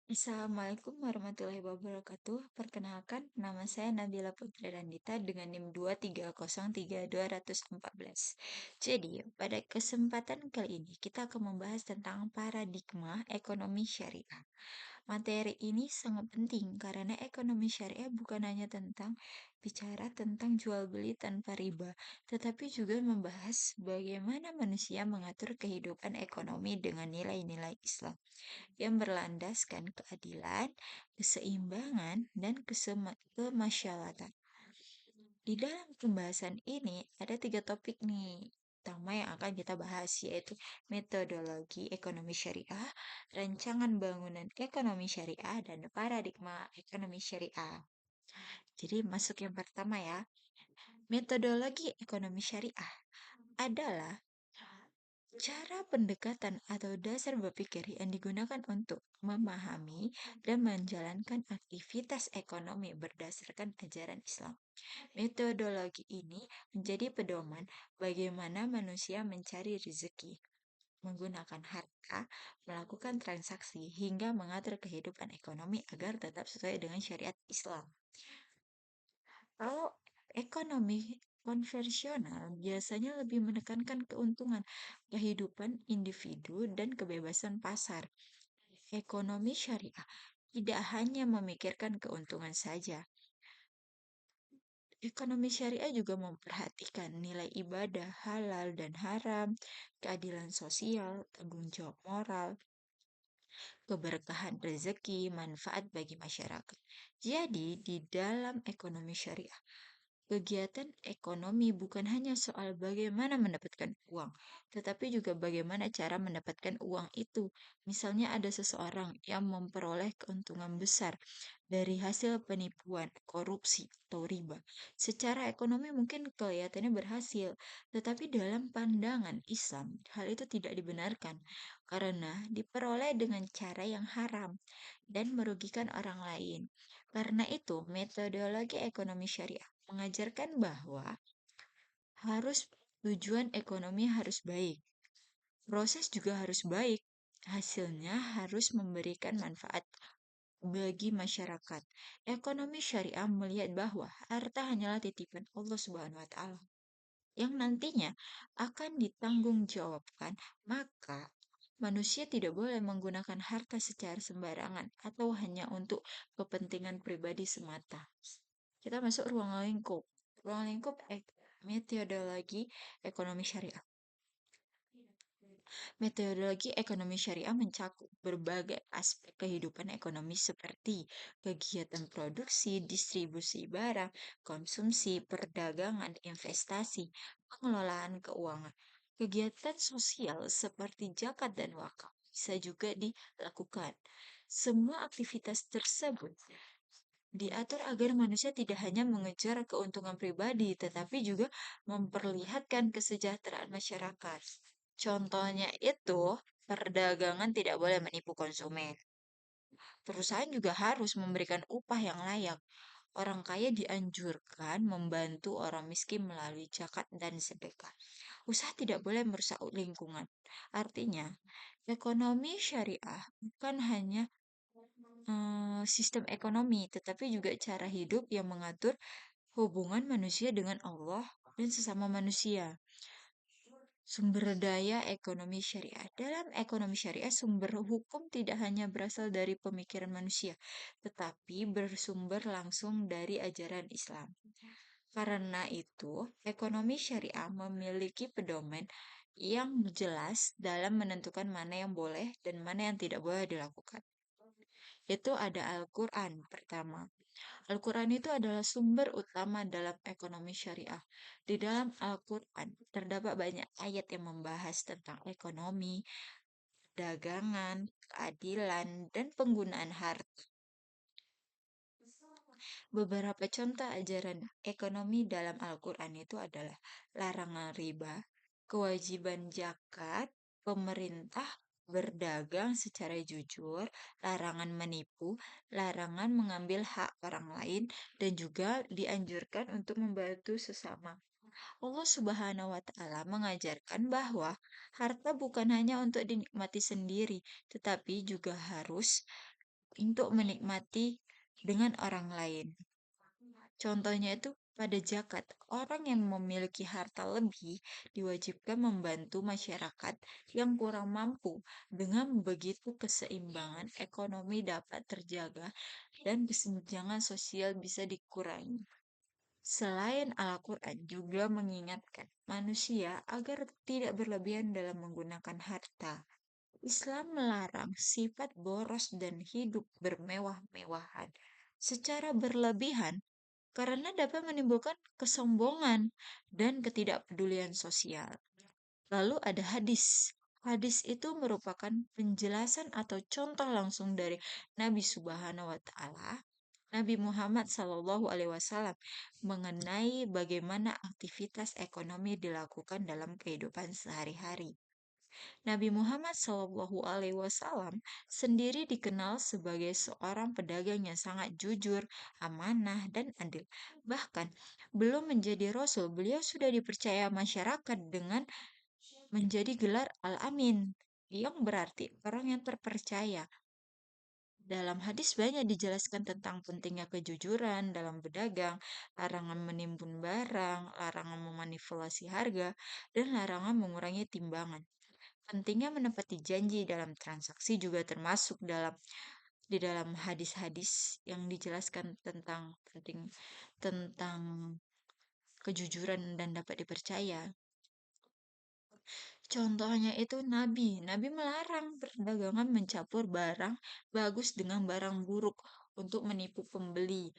Assalamualaikum warahmatullahi wabarakatuh. Perkenalkan, nama saya Nabila Putri Randita dengan NIM 2303214. Jadi, pada kesempatan kali ini kita akan membahas tentang paradigma ekonomi syariah. Materi ini sangat penting karena ekonomi syariah bukan hanya tentang bicara tentang jual beli tanpa riba, tetapi juga membahas bagaimana manusia mengatur kehidupan ekonomi dengan nilai-nilai Islam yang berlandaskan keadilan, keseimbangan, dan kemasyarakatan. Di dalam pembahasan ini ada tiga topik nih utama yang akan kita bahas, yaitu metodologi ekonomi syariah, rancangan bangunan ekonomi syariah, dan paradigma ekonomi syariah. Jadi masuk yang pertama ya, metodologi ekonomi syariah adalah cara pendekatan atau dasar berpikir yang digunakan untuk memahami dan menjalankan aktivitas ekonomi berdasarkan ajaran Islam. Metodologi ini menjadi pedoman bagaimana manusia mencari rezeki, menggunakan harta, melakukan transaksi, hingga mengatur kehidupan ekonomi agar tetap sesuai dengan syariat Islam. Kalau ekonomi konvensional biasanya lebih menekankan keuntungan kehidupan individu dan kebebasan pasar. Ekonomi syariah tidak hanya memikirkan keuntungan saja. Ekonomi syariah juga memperhatikan nilai ibadah, halal dan haram, keadilan sosial, tanggung jawab moral, keberkahan rezeki, manfaat bagi masyarakat. Jadi, di dalam ekonomi syariah, kegiatan ekonomi bukan hanya soal bagaimana mendapatkan uang, tetapi juga bagaimana cara mendapatkan uang itu. Misalnya ada seseorang yang memperoleh keuntungan besar dari hasil penipuan, korupsi, atau riba. Secara ekonomi mungkin kelihatannya berhasil, tetapi dalam pandangan Islam, hal itu tidak dibenarkan karena diperoleh dengan cara yang haram dan merugikan orang lain. Karena itu, metodologi ekonomi syariah mengajarkan bahwa harus tujuan ekonomi harus baik, proses juga harus baik, hasilnya harus memberikan manfaat bagi masyarakat. Ekonomi syariah melihat bahwa harta hanyalah titipan Allah Subhanahu wa taala yang nantinya akan ditanggungjawabkan, maka manusia tidak boleh menggunakan harta secara sembarangan atau hanya untuk kepentingan pribadi semata. Kita masuk ruang lingkup. Ruang lingkup metodologi ekonomi syariah. Metodologi ekonomi syariah mencakup berbagai aspek kehidupan ekonomi seperti kegiatan produksi, distribusi barang, konsumsi, perdagangan, investasi, pengelolaan keuangan. Kegiatan sosial seperti zakat dan wakaf bisa juga dilakukan. Semua aktivitas tersebut diatur agar manusia tidak hanya mengejar keuntungan pribadi, tetapi juga memperlihatkan kesejahteraan masyarakat. Contohnya itu, perdagangan tidak boleh menipu konsumen. Perusahaan juga harus memberikan upah yang layak. Orang kaya dianjurkan membantu orang miskin melalui zakat dan sedekah. Usaha tidak boleh merusak lingkungan. Artinya, ekonomi syariah bukan hanya sistem ekonomi, tetapi juga cara hidup yang mengatur hubungan manusia dengan Allah dan sesama manusia. Sumber daya ekonomi syariah. Dalam ekonomi syariah, sumber hukum tidak hanya berasal dari pemikiran manusia, tetapi bersumber langsung dari ajaran Islam. Karena itu, ekonomi syariah memiliki pedoman yang jelas dalam menentukan mana yang boleh dan mana yang tidak boleh dilakukan. Itu ada Al-Quran pertama. Al-Quran itu adalah sumber utama dalam ekonomi syariah. Di dalam Al-Quran terdapat banyak ayat yang membahas tentang ekonomi, dagangan, keadilan, dan penggunaan harta. Beberapa contoh ajaran ekonomi dalam Al-Quran itu adalah larangan riba, kewajiban zakat, pemerintah berdagang secara jujur, larangan menipu, larangan mengambil hak orang lain, dan juga dianjurkan untuk membantu sesama. Allah Subhanahu wa Ta'ala mengajarkan bahwa harta bukan hanya untuk dinikmati sendiri, tetapi juga harus untuk menikmati dengan orang lain. Contohnya itu pada zakat, orang yang memiliki harta lebih diwajibkan membantu masyarakat yang kurang mampu. Dengan begitu keseimbangan ekonomi dapat terjaga dan kesenjangan sosial bisa dikurangi. Selain Al-Quran juga mengingatkan manusia agar tidak berlebihan dalam menggunakan harta. Islam melarang sifat boros dan hidup bermewah-mewahan secara berlebihan karena dapat menimbulkan kesombongan dan ketidakpedulian sosial. Lalu ada hadis. Hadis itu merupakan penjelasan atau contoh langsung dari Nabi Subhanahu wa taala, Nabi Muhammad Shallallahu alaihi wasallam mengenai bagaimana aktivitas ekonomi dilakukan dalam kehidupan sehari-hari. Nabi Muhammad Shallallahu Alaihi Wasallam sendiri dikenal sebagai seorang pedagang yang sangat jujur, amanah, dan adil. Bahkan belum menjadi rasul, beliau sudah dipercaya masyarakat dengan menjadi gelar Al-Amin, yang berarti orang yang terpercaya. Dalam hadis banyak dijelaskan tentang pentingnya kejujuran dalam berdagang, larangan menimbun barang, larangan memanipulasi harga, dan larangan mengurangi timbangan. Pentingnya menepati janji dalam transaksi juga termasuk di dalam hadis-hadis yang dijelaskan tentang tentang kejujuran dan dapat dipercaya. Contohnya itu Nabi. Nabi melarang perdagangan mencampur barang bagus dengan barang buruk untuk menipu pembeli.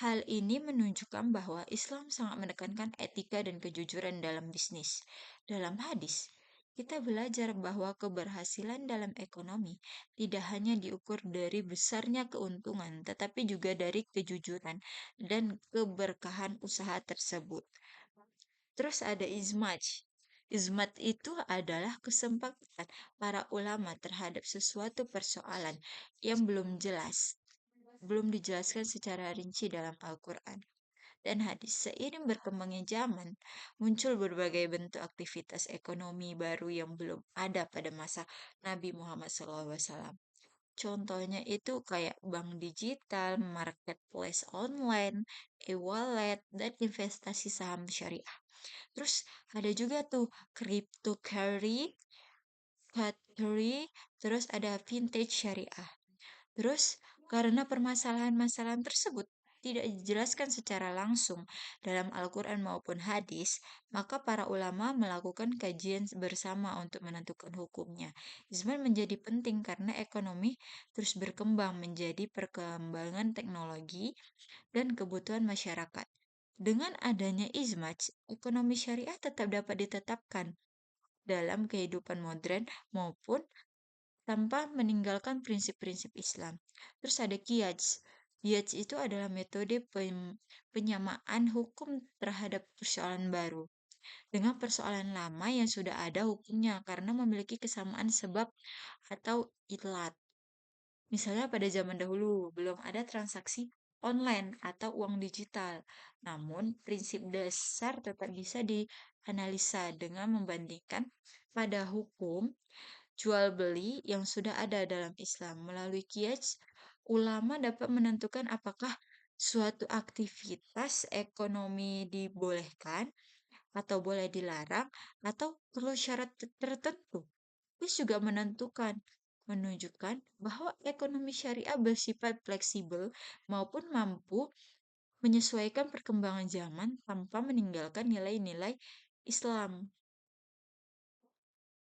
Hal ini menunjukkan bahwa Islam sangat menekankan etika dan kejujuran dalam bisnis. Dalam hadis, kita belajar bahwa keberhasilan dalam ekonomi tidak hanya diukur dari besarnya keuntungan, tetapi juga dari kejujuran dan keberkahan usaha tersebut. Terus ada izmaj. Izmat itu adalah kesempatan para ulama terhadap sesuatu persoalan yang belum dijelaskan secara rinci dalam Al-Quran dan hadis. Seiring berkembangnya zaman, muncul berbagai bentuk aktivitas ekonomi baru yang belum ada pada masa Nabi Muhammad SAW. Contohnya itu kayak bank digital, marketplace online, e-wallet, dan investasi saham syariah. Terus ada juga tuh cryptocurrency, terus ada vintage syariah. Terus karena permasalahan-masalahan tersebut tidak dijelaskan secara langsung dalam Al-Quran maupun hadis, maka para ulama melakukan kajian bersama untuk menentukan hukumnya. Izman menjadi penting karena ekonomi terus berkembang menjadi perkembangan teknologi dan kebutuhan masyarakat. Dengan adanya izmaj, ekonomi syariah tetap dapat ditetapkan dalam kehidupan modern maupun tanpa meninggalkan prinsip-prinsip Islam. Terus ada qiyas. Qiyas itu adalah metode penyamaan hukum terhadap persoalan baru dengan persoalan lama yang sudah ada hukumnya karena memiliki kesamaan sebab atau ilat. Misalnya pada zaman dahulu belum ada transaksi online atau uang digital. Namun prinsip dasar tetap bisa dianalisa dengan membandingkan pada hukum jual beli yang sudah ada dalam Islam. Melalui qiyas, ulama dapat menentukan apakah suatu aktivitas ekonomi dibolehkan atau boleh dilarang atau perlu syarat tertentu. This juga menunjukkan bahwa ekonomi syariah bersifat fleksibel maupun mampu menyesuaikan perkembangan zaman tanpa meninggalkan nilai-nilai Islam.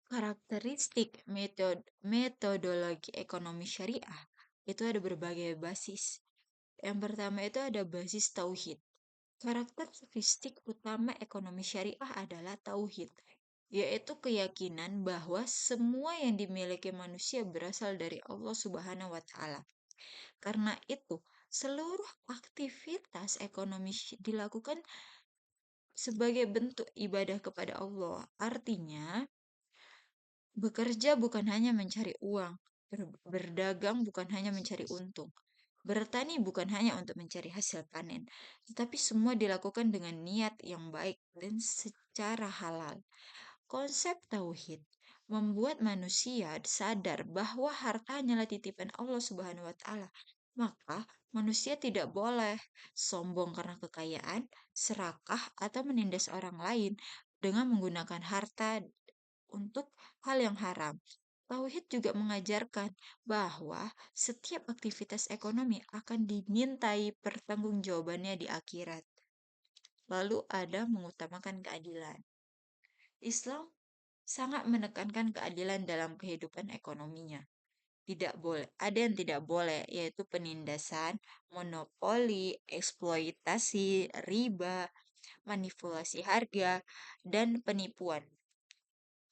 Karakteristik metodologi ekonomi syariah itu ada berbagai basis. Yang pertama itu ada basis tauhid. Karakteristik utama ekonomi syariah adalah tauhid, yaitu keyakinan bahwa semua yang dimiliki manusia berasal dari Allah Subhanahu wa taala. Karena itu, seluruh aktivitas ekonomi dilakukan sebagai bentuk ibadah kepada Allah. Artinya, bekerja bukan hanya mencari uang, berdagang bukan hanya mencari untung, bertani bukan hanya untuk mencari hasil panen, tetapi semua dilakukan dengan niat yang baik dan secara halal. Konsep tauhid membuat manusia sadar bahwa harta hanyalah titipan Allah Subhanahu wa Ta'ala. Maka, manusia tidak boleh sombong karena kekayaan, serakah, atau menindas orang lain dengan menggunakan harta untuk hal yang haram. Tauhid juga mengajarkan bahwa setiap aktivitas ekonomi akan dimintai pertanggungjawabannya di akhirat. Lalu ada mengutamakan keadilan. Islam sangat menekankan keadilan dalam kehidupan ekonominya. Tidak boleh, ada yang tidak boleh, yaitu penindasan, monopoli, eksploitasi, riba, manipulasi harga, dan penipuan.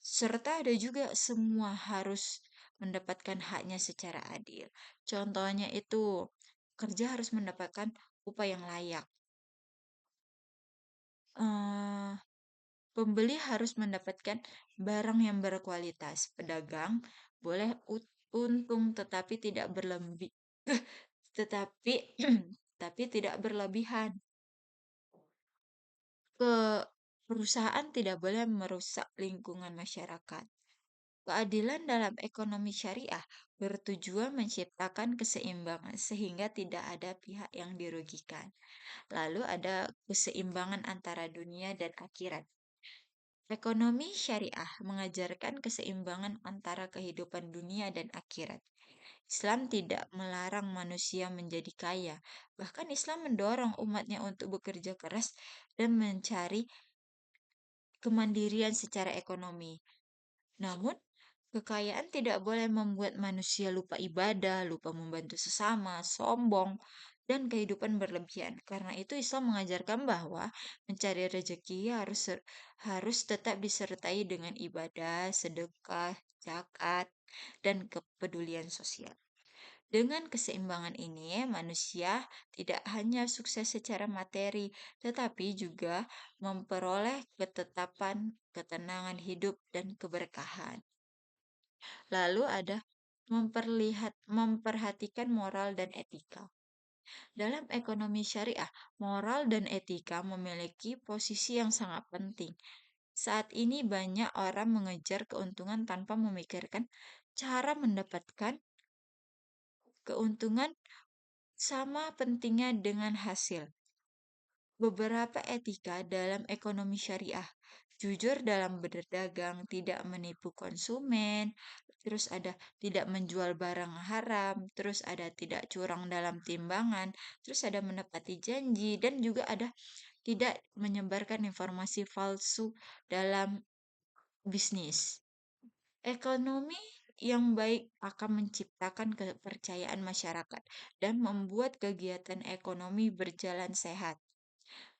Serta ada juga semua harus mendapatkan haknya secara adil. Contohnya itu, kerja harus mendapatkan upah yang layak. Eh, Pembeli harus mendapatkan barang yang berkualitas. Pedagang boleh untung tetapi tidak berlebih, tetapi tapi tidak berlebihan. Ke Perusahaan tidak boleh merusak lingkungan masyarakat. Keadilan dalam ekonomi syariah bertujuan menciptakan keseimbangan sehingga tidak ada pihak yang dirugikan. Lalu ada keseimbangan antara dunia dan akhirat. Ekonomi syariah mengajarkan keseimbangan antara kehidupan dunia dan akhirat. Islam tidak melarang manusia menjadi kaya, bahkan Islam mendorong umatnya untuk bekerja keras dan mencari kemandirian secara ekonomi. Namun, kekayaan tidak boleh membuat manusia lupa ibadah, lupa membantu sesama, sombong, dan kehidupan berlebihan. Karena itu Islam mengajarkan bahwa mencari rezeki harus tetap disertai dengan ibadah, sedekah, zakat, dan kepedulian sosial. Dengan keseimbangan ini, manusia tidak hanya sukses secara materi, tetapi juga memperoleh ketetapan, ketenangan hidup, dan keberkahan. Lalu ada memperhatikan moral dan etika. Dalam ekonomi syariah, moral dan etika memiliki posisi yang sangat penting. Saat ini banyak orang mengejar keuntungan tanpa memikirkan cara mendapatkan keuntungan sama pentingnya dengan hasil. Beberapa etika dalam ekonomi syariah, jujur dalam berdagang, tidak menipu konsumen, terus ada tidak menjual barang haram, terus ada tidak curang dalam timbangan, terus ada menepati janji, dan juga ada tidak menyebarkan informasi palsu dalam bisnis. Ekonomi yang baik akan menciptakan kepercayaan masyarakat dan membuat kegiatan ekonomi berjalan sehat.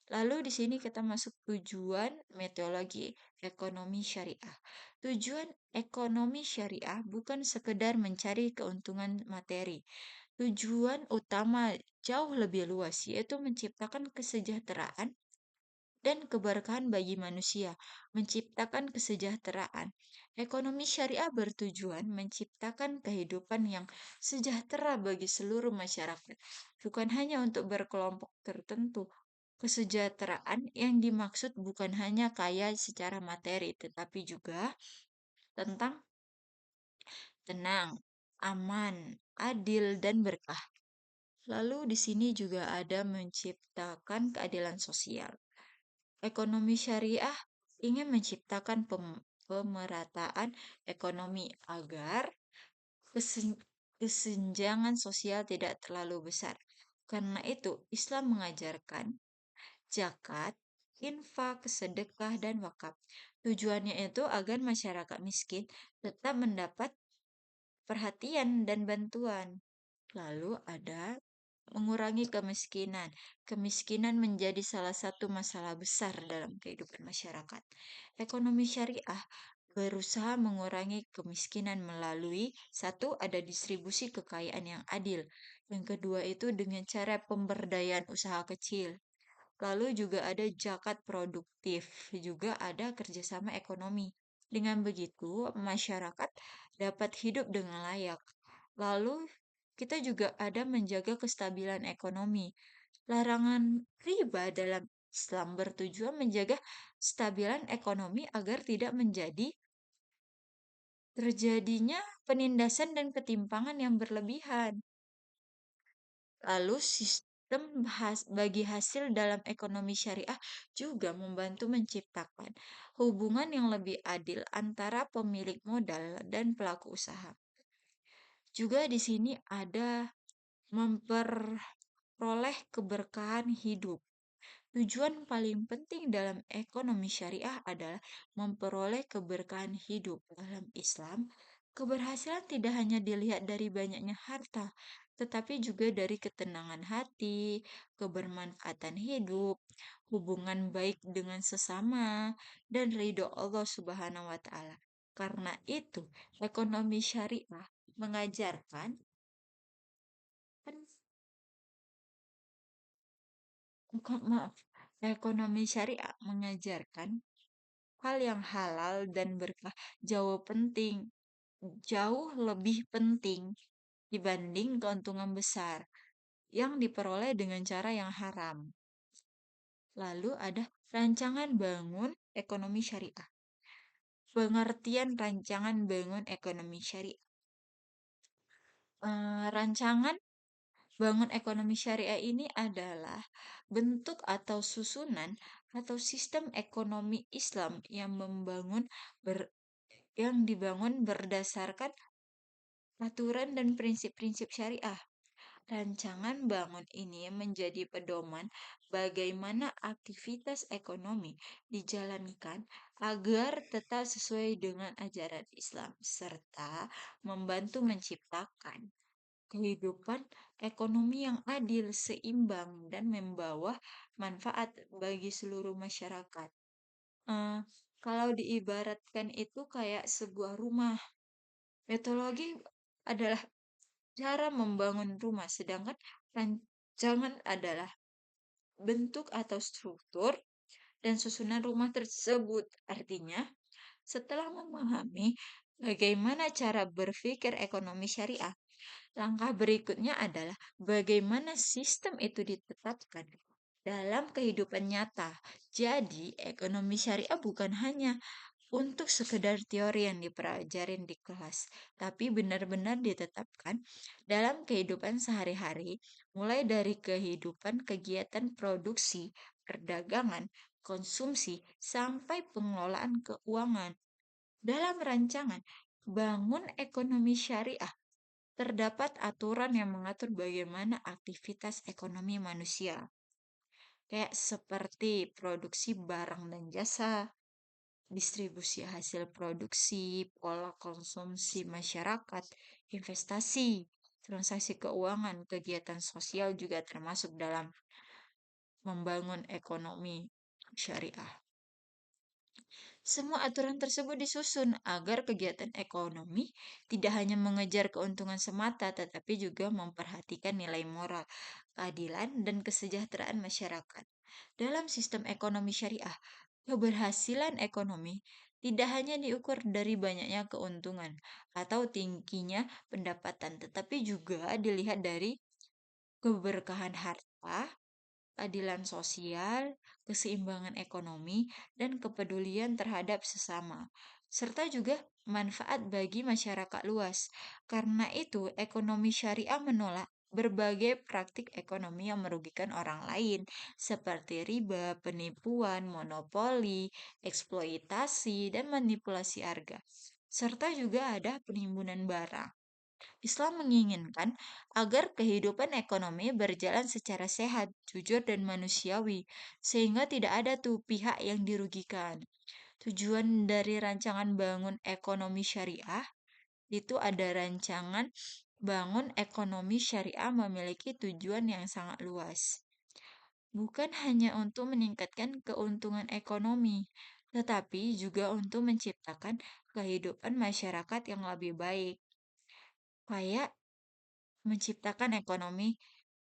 Lalu di sini kita masuk tujuan metodologi ekonomi syariah. Tujuan ekonomi syariah bukan sekedar mencari keuntungan materi. Tujuan utama jauh lebih luas, yaitu menciptakan kesejahteraan dan keberkahan bagi manusia, menciptakan kesejahteraan. Ekonomi syariah bertujuan menciptakan kehidupan yang sejahtera bagi seluruh masyarakat, bukan hanya untuk berkelompok tertentu. Kesejahteraan yang dimaksud bukan hanya kaya secara materi, tetapi juga tentang tenang, aman, adil, dan berkah. Lalu di sini juga ada menciptakan keadilan sosial. Ekonomi syariah ingin menciptakan pemerataan ekonomi agar kesen- kesenjangan sosial tidak terlalu besar. Karena itu, Islam mengajarkan zakat, infak, sedekah, dan wakaf. Tujuannya itu agar masyarakat miskin tetap mendapat perhatian dan bantuan. Lalu ada mengurangi kemiskinan. Kemiskinan menjadi salah satu masalah besar dalam kehidupan masyarakat. Ekonomi syariah berusaha mengurangi kemiskinan melalui satu, ada distribusi kekayaan yang adil. Yang kedua itu dengan cara pemberdayaan usaha kecil. Lalu juga ada zakat produktif, juga ada kerjasama ekonomi. Dengan begitu, masyarakat dapat hidup dengan layak. Lalu kita juga ada menjaga kestabilan ekonomi. Larangan riba dalam Islam bertujuan menjaga kestabilan ekonomi agar tidak menjadi terjadinya penindasan dan ketimpangan yang berlebihan. Lalu sistem bagi hasil dalam ekonomi syariah juga membantu menciptakan hubungan yang lebih adil antara pemilik modal dan pelaku usaha. Juga di sini ada memperoleh keberkahan hidup. Tujuan paling penting dalam ekonomi syariah adalah memperoleh keberkahan hidup. Dalam Islam, keberhasilan tidak hanya dilihat dari banyaknya harta, tetapi juga dari ketenangan hati, kebermanfaatan hidup, hubungan baik dengan sesama, dan ridho Allah Subhanahu wa Ta'ala. Karena itu, ekonomi syariah mengajarkan, kan, bukan, maaf, ekonomi syariah mengajarkan hal yang halal dan berkah jauh lebih penting dibanding keuntungan besar yang diperoleh dengan cara yang haram. Lalu ada rancangan bangun ekonomi syariah. Pengertian rancangan bangun ekonomi syariah. Rancangan bangun ekonomi syariah ini adalah bentuk atau susunan atau sistem ekonomi Islam yang dibangun berdasarkan aturan dan prinsip-prinsip syariah. Rancangan bangun ini menjadi pedoman bagaimana aktivitas ekonomi dijalankan agar tetap sesuai dengan ajaran Islam serta membantu menciptakan kehidupan ekonomi yang adil, seimbang, dan membawa manfaat bagi seluruh masyarakat. Eh, Kalau diibaratkan itu kayak sebuah rumah, metodologi adalah cara membangun rumah, sedangkan rancangan adalah bentuk atau struktur dan susunan rumah tersebut. Artinya, setelah memahami bagaimana cara berpikir ekonomi syariah, langkah berikutnya adalah bagaimana sistem itu ditetapkan dalam kehidupan nyata. Jadi, ekonomi syariah bukan hanya untuk sekedar teori yang dipelajarin di kelas, tapi benar-benar ditetapkan dalam kehidupan sehari-hari, mulai dari kehidupan kegiatan produksi, perdagangan, konsumsi, sampai pengelolaan keuangan. Dalam rancangan bangun ekonomi syariah, terdapat aturan yang mengatur bagaimana aktivitas ekonomi manusia, kayak seperti produksi barang dan jasa, distribusi hasil produksi, pola konsumsi masyarakat, investasi, transaksi keuangan, kegiatan sosial juga termasuk dalam membangun ekonomi syariah. Semua aturan tersebut disusun agar kegiatan ekonomi tidak hanya mengejar keuntungan semata, tetapi juga memperhatikan nilai moral, keadilan, dan kesejahteraan masyarakat. Dalam sistem ekonomi syariah, keberhasilan ekonomi tidak hanya diukur dari banyaknya keuntungan atau tingginya pendapatan, tetapi juga dilihat dari keberkahan harta, keadilan sosial, keseimbangan ekonomi, dan kepedulian terhadap sesama, serta juga manfaat bagi masyarakat luas. Karena itu, ekonomi syariah menolak berbagai praktik ekonomi yang merugikan orang lain, seperti riba, penipuan, monopoli, eksploitasi, dan manipulasi harga. Serta juga ada penimbunan barang. Islam menginginkan agar kehidupan ekonomi berjalan secara sehat, jujur, dan manusiawi, sehingga tidak ada tuh pihak yang dirugikan. Tujuan dari rancangan bangun ekonomi syariah itu ada rancangan bangun ekonomi syariah memiliki tujuan yang sangat luas. Bukan hanya untuk meningkatkan keuntungan ekonomi, tetapi juga untuk menciptakan kehidupan masyarakat yang lebih baik. Kayak menciptakan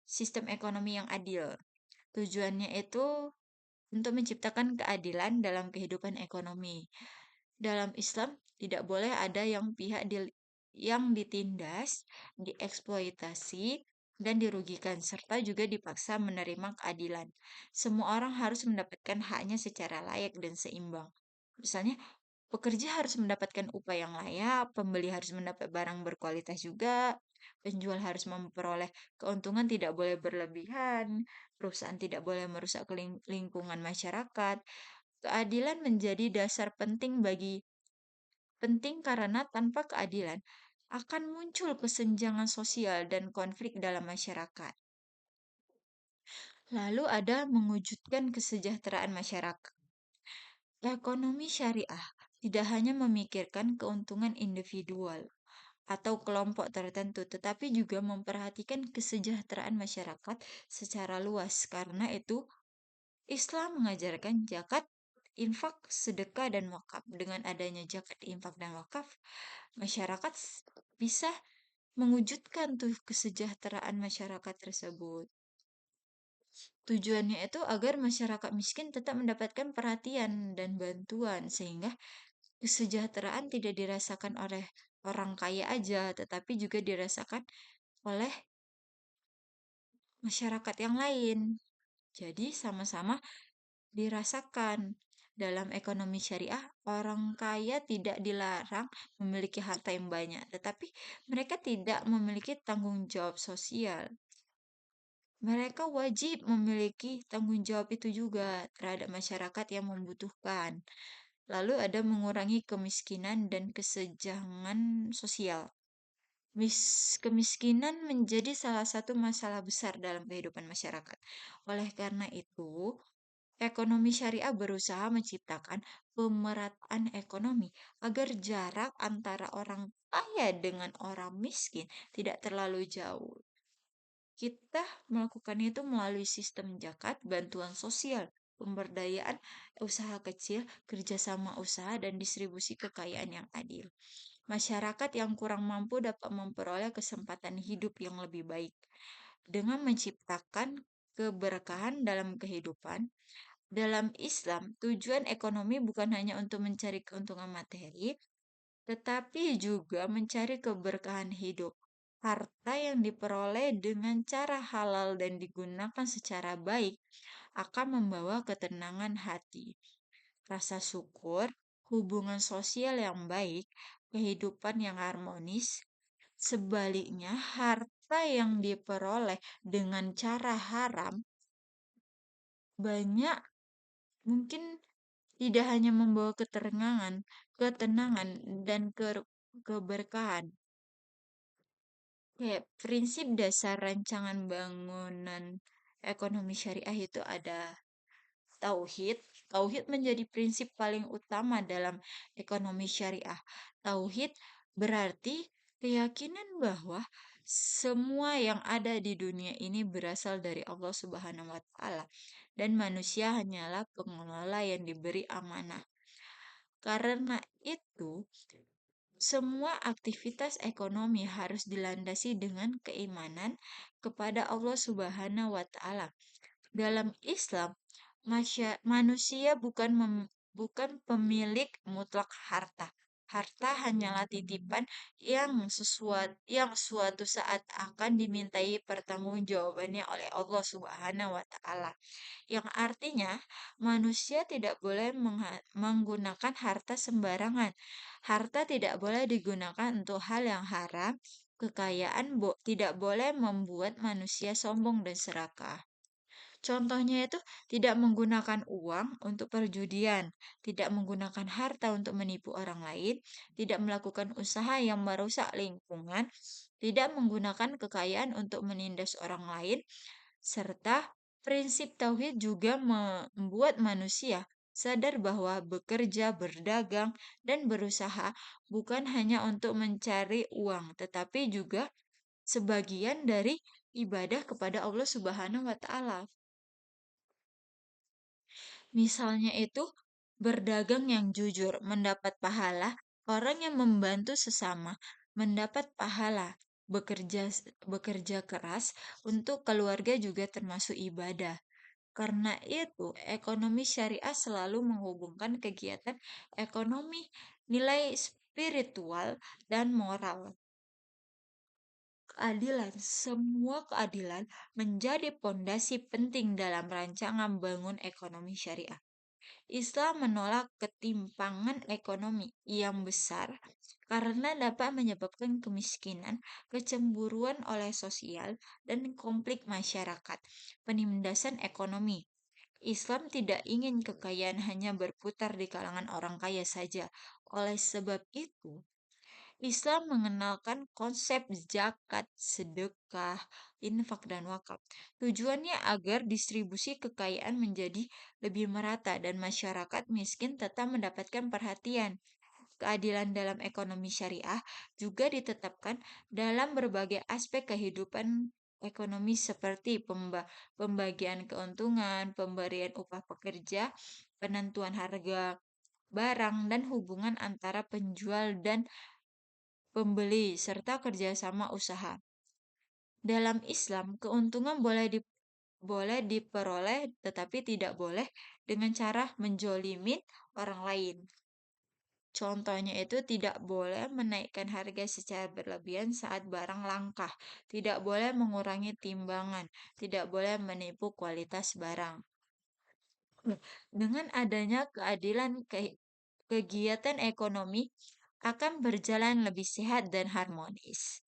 sistem ekonomi yang adil. Tujuannya itu untuk menciptakan keadilan dalam kehidupan ekonomi. Dalam Islam tidak boleh ada yang ditindas, dieksploitasi, dan dirugikan, serta juga dipaksa menerima keadilan. Semua orang harus mendapatkan haknya secara layak dan seimbang. Misalnya, Pekerja harus mendapatkan upah yang layak, pembeli harus mendapat barang berkualitas juga, penjual harus memperoleh keuntungan tidak boleh berlebihan, perusahaan tidak boleh merusak lingkungan masyarakat. Keadilan menjadi dasar penting karena tanpa keadilan akan muncul kesenjangan sosial dan konflik dalam masyarakat. Lalu ada mewujudkan kesejahteraan masyarakat. Ekonomi syariah tidak hanya memikirkan keuntungan individual atau kelompok tertentu, tetapi juga memperhatikan kesejahteraan masyarakat secara luas. Karena itu, Islam mengajarkan zakat, infak, sedekah, dan wakaf. Dengan adanya zakat, infak, dan wakaf, masyarakat bisa mewujudkan tuh kesejahteraan masyarakat tersebut. Tujuannya itu agar masyarakat miskin tetap mendapatkan perhatian dan bantuan, sehingga kesejahteraan tidak dirasakan oleh orang kaya aja, tetapi juga dirasakan oleh masyarakat yang lain. Jadi sama-sama dirasakan. Dalam ekonomi syariah, orang kaya tidak dilarang memiliki harta yang banyak, tetapi mereka tidak memiliki tanggung jawab sosial. Mereka wajib memiliki tanggung jawab itu juga terhadap masyarakat yang membutuhkan. Lalu ada mengurangi kemiskinan dan kesenjangan sosial. Kemiskinan menjadi salah satu masalah besar dalam kehidupan masyarakat. Oleh karena itu, ekonomi syariah berusaha menciptakan pemerataan ekonomi agar jarak antara orang kaya dengan orang miskin tidak terlalu jauh. Kita melakukan itu melalui sistem zakat, bantuan sosial, pemberdayaan usaha kecil, kerjasama usaha, dan distribusi kekayaan yang adil. Masyarakat yang kurang mampu dapat memperoleh kesempatan hidup yang lebih baik dengan menciptakan keberkahan dalam kehidupan. Dalam Islam, tujuan ekonomi bukan hanya untuk mencari keuntungan materi, tetapi juga mencari keberkahan hidup. Harta yang diperoleh dengan cara halal dan digunakan secara baik akan membawa ketenangan hati, rasa syukur, hubungan sosial yang baik, kehidupan yang harmonis. Sebaliknya, harta yang diperoleh dengan cara haram banyak mungkin tidak hanya membawa ketenangan dan keberkahan. Kayak prinsip dasar rancangan bangunan ekonomi syariah itu ada tauhid. Tauhid menjadi prinsip paling utama dalam ekonomi syariah. Tauhid berarti keyakinan bahwa semua yang ada di dunia ini berasal dari Allah Subhanahu wa taala dan manusia hanyalah pengelola yang diberi amanah. Karena itu, semua aktivitas ekonomi harus dilandasi dengan keimanan kepada Allah Subhanahu wa taala. Dalam Islam, manusia bukan pemilik mutlak harta. Harta hanyalah titipan yang suatu saat akan dimintai pertanggungjawabannya oleh Allah Subhanahu wa taala. Yang artinya manusia tidak boleh menggunakan harta sembarangan. Harta tidak boleh digunakan untuk hal yang haram. Kekayaan tidak boleh membuat manusia sombong dan serakah. Contohnya itu tidak menggunakan uang untuk perjudian, tidak menggunakan harta untuk menipu orang lain, tidak melakukan usaha yang merusak lingkungan, tidak menggunakan kekayaan untuk menindas orang lain, serta prinsip tauhid juga membuat manusia sadar bahwa bekerja, berdagang, dan berusaha bukan hanya untuk mencari uang, tetapi juga sebagian dari ibadah kepada Allah Subhanahu wa taala. Misalnya itu berdagang yang jujur mendapat pahala, orang yang membantu sesama mendapat pahala. Bekerja keras untuk keluarga juga termasuk ibadah. Karena itu, ekonomi syariah selalu menghubungkan kegiatan ekonomi, nilai spiritual, dan moral. Semua keadilan menjadi pondasi penting dalam rancangan bangun ekonomi syariah. Islam menolak ketimpangan ekonomi yang besar karena dapat menyebabkan kemiskinan, kecemburuan oleh sosial, dan konflik masyarakat. Penindasan ekonomi. Islam tidak ingin kekayaan hanya berputar di kalangan orang kaya saja. Oleh sebab itu, Islam mengenalkan konsep zakat, sedekah, infak, dan wakaf. Tujuannya agar distribusi kekayaan menjadi lebih merata dan masyarakat miskin tetap mendapatkan perhatian. Keadilan dalam ekonomi syariah juga ditetapkan dalam berbagai aspek kehidupan ekonomi seperti pembagian keuntungan, pemberian upah pekerja, penentuan harga barang, dan hubungan antara penjual dan pembeli, serta kerjasama usaha. Dalam Islam, keuntungan boleh diperoleh tetapi tidak boleh dengan cara menjolimin orang lain. Contohnya itu tidak boleh menaikkan harga secara berlebihan saat barang langka, tidak boleh mengurangi timbangan, tidak boleh menipu kualitas barang. Dengan adanya keadilan kegiatan ekonomi akan berjalan lebih sehat dan harmonis.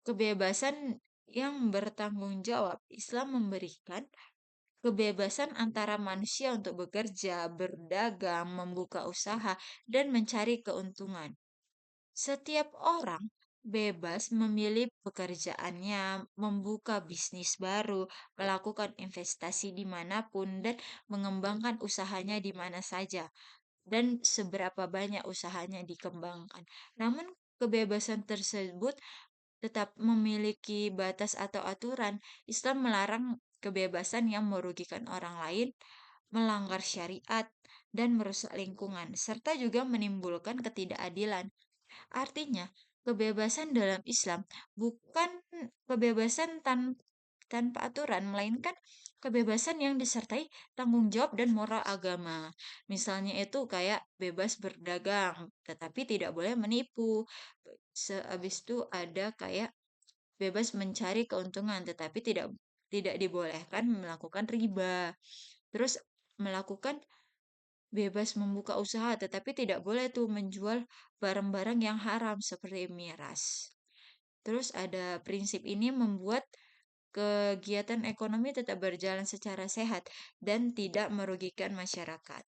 Kebebasan yang bertanggung jawab. Islam memberikan kebebasan antara manusia untuk bekerja, berdagang, membuka usaha, dan mencari keuntungan. Setiap orang bebas memilih pekerjaannya, membuka bisnis baru, melakukan investasi dimanapun, dan mengembangkan usahanya di mana saja, dan seberapa banyak usahanya dikembangkan. Namun, kebebasan tersebut tetap memiliki batas atau aturan. Islam melarang kebebasan yang merugikan orang lain, melanggar syariat, dan merusak lingkungan, serta juga menimbulkan ketidakadilan. Artinya, kebebasan dalam Islam bukan kebebasan tanpa aturan, melainkan kebebasan yang disertai tanggung jawab dan moral agama. Misalnya itu kayak bebas berdagang, tetapi tidak boleh menipu. Sehabis itu ada kayak bebas mencari keuntungan, tetapi tidak tidak dibolehkan melakukan riba. Terus melakukan bebas membuka usaha, tetapi tidak boleh tuh menjual barang-barang yang haram seperti miras. Terus ada prinsip ini membuat kegiatan ekonomi tetap berjalan secara sehat dan tidak merugikan masyarakat.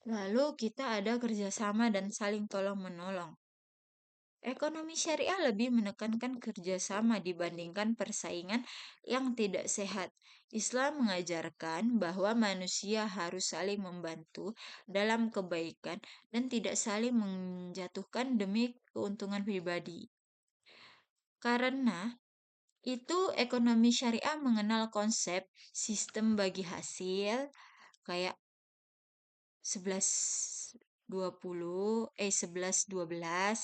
Lalu kita ada kerjasama dan saling tolong-menolong. Ekonomi syariah lebih menekankan kerjasama dibandingkan persaingan yang tidak sehat. Islam mengajarkan bahwa manusia harus saling membantu dalam kebaikan dan tidak saling menjatuhkan demi keuntungan pribadi. Karena itu ekonomi syariah mengenal konsep sistem bagi hasil kayak 11-20, 11-12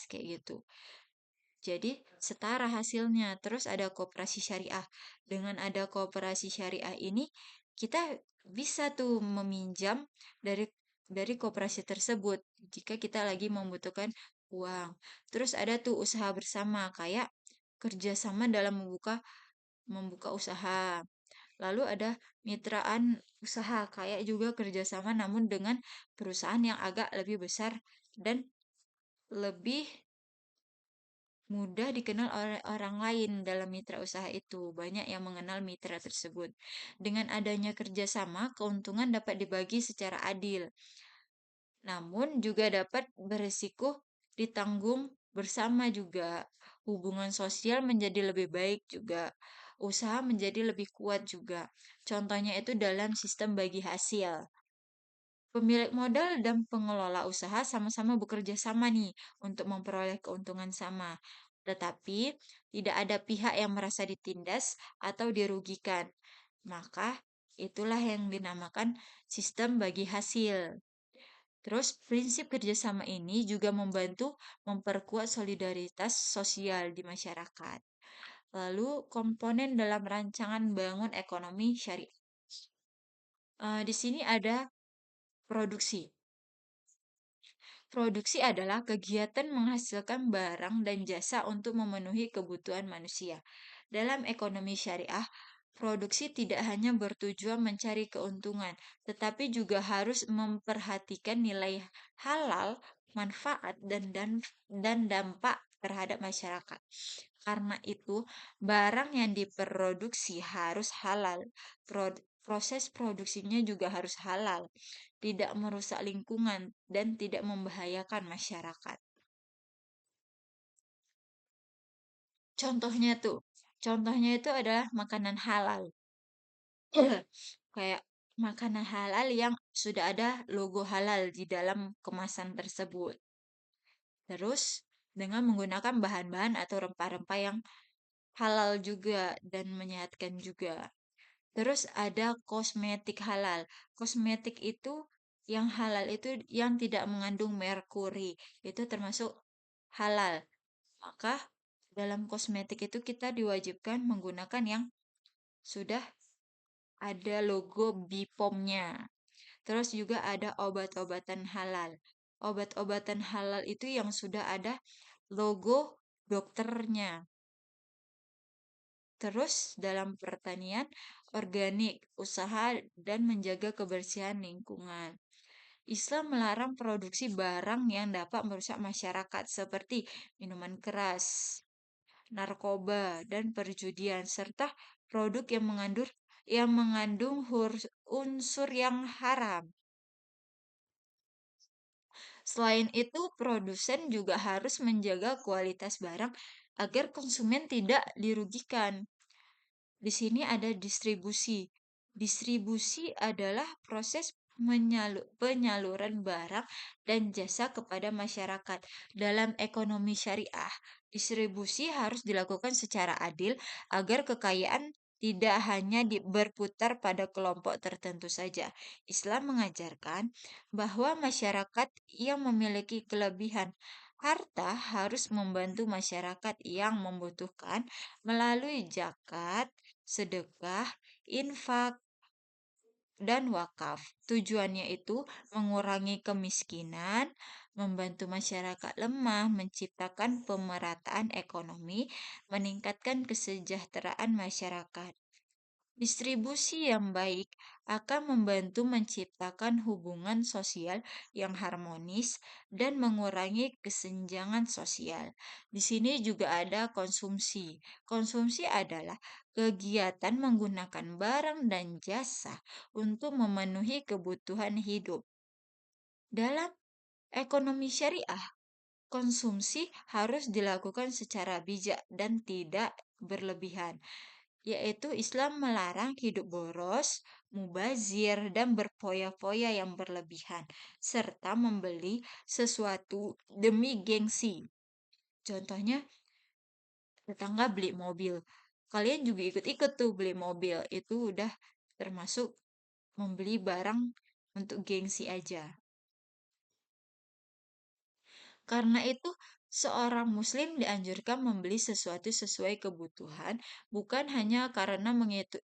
kayak gitu. Jadi setara hasilnya. Terus ada koperasi syariah. Dengan ada koperasi syariah ini kita bisa tuh meminjam dari koperasi tersebut jika kita lagi membutuhkan uang. Terus ada tuh usaha bersama kayak kerjasama dalam membuka membuka usaha. Lalu ada mitraan usaha kayak juga kerjasama namun dengan perusahaan yang agak lebih besar dan lebih mudah dikenal oleh orang lain dalam mitra usaha itu. Banyak yang mengenal mitra tersebut. Dengan adanya kerjasama, keuntungan dapat dibagi secara adil. Namun juga dapat beresiko ditanggung bersama juga. Hubungan sosial menjadi lebih baik juga. Usaha menjadi lebih kuat juga. Contohnya itu dalam sistem bagi hasil. Pemilik modal dan pengelola usaha sama-sama bekerja sama nih untuk memperoleh keuntungan sama. Tetapi tidak ada pihak yang merasa ditindas atau dirugikan. Maka itulah yang dinamakan sistem bagi hasil. Terus prinsip kerjasama ini juga membantu memperkuat solidaritas sosial di masyarakat. Lalu komponen dalam rancangan bangun ekonomi syariah. Di sini ada produksi. Produksi adalah kegiatan menghasilkan barang dan jasa untuk memenuhi kebutuhan manusia. Dalam ekonomi syariah, Produksi tidak hanya bertujuan mencari keuntungan, tetapi juga harus memperhatikan nilai halal, manfaat, dan dampak terhadap masyarakat. Karena itu, barang yang diproduksi harus halal. Proses produksinya juga harus halal, tidak merusak lingkungan, dan tidak membahayakan masyarakat. Contohnya tuh, contohnya itu adalah makanan halal. Kayak makanan halal yang sudah ada logo halal di dalam kemasan tersebut. Terus dengan menggunakan bahan-bahan atau rempah-rempah yang halal juga dan menyehatkan juga. Terus ada kosmetik halal. Kosmetik itu yang halal itu yang tidak mengandung merkuri. Itu termasuk halal. Maka dalam kosmetik itu kita diwajibkan menggunakan yang sudah ada logo BPOM-nya. Terus juga ada obat-obatan halal. Obat-obatan halal itu yang sudah ada logo dokternya. Terus dalam pertanian organik, usaha dan menjaga kebersihan lingkungan. Islam melarang produksi barang yang dapat merusak masyarakat seperti minuman keras, narkoba, dan perjudian serta produk yang mengandung unsur yang haram. Selain itu, produsen juga harus menjaga kualitas barang agar konsumen tidak dirugikan. Di sini ada distribusi. Distribusi adalah proses penyaluran barang dan jasa kepada masyarakat. Dalam ekonomi syariah, distribusi harus dilakukan secara adil agar kekayaan tidak hanya berputar pada kelompok tertentu saja. Islam mengajarkan bahwa masyarakat yang memiliki kelebihan harta harus membantu masyarakat yang membutuhkan melalui zakat, sedekah, infak, dan wakaf. Tujuannya itu mengurangi kemiskinan, membantu masyarakat lemah, menciptakan pemerataan ekonomi, meningkatkan kesejahteraan masyarakat. Distribusi yang baik akan membantu menciptakan hubungan sosial yang harmonis dan mengurangi kesenjangan sosial. Di sini juga ada konsumsi. Konsumsi adalah kegiatan menggunakan barang dan jasa untuk memenuhi kebutuhan hidup. Dalam ekonomi syariah, konsumsi harus dilakukan secara bijak dan tidak berlebihan, yaitu Islam melarang hidup boros, mubazir, dan berfoya-foya yang berlebihan, serta membeli sesuatu demi gengsi. Contohnya, tetangga beli mobil. Kalian juga ikut-ikut tuh beli mobil. Itu udah termasuk membeli barang untuk gengsi aja. Karena itu, seorang muslim dianjurkan membeli sesuatu sesuai kebutuhan, bukan hanya karena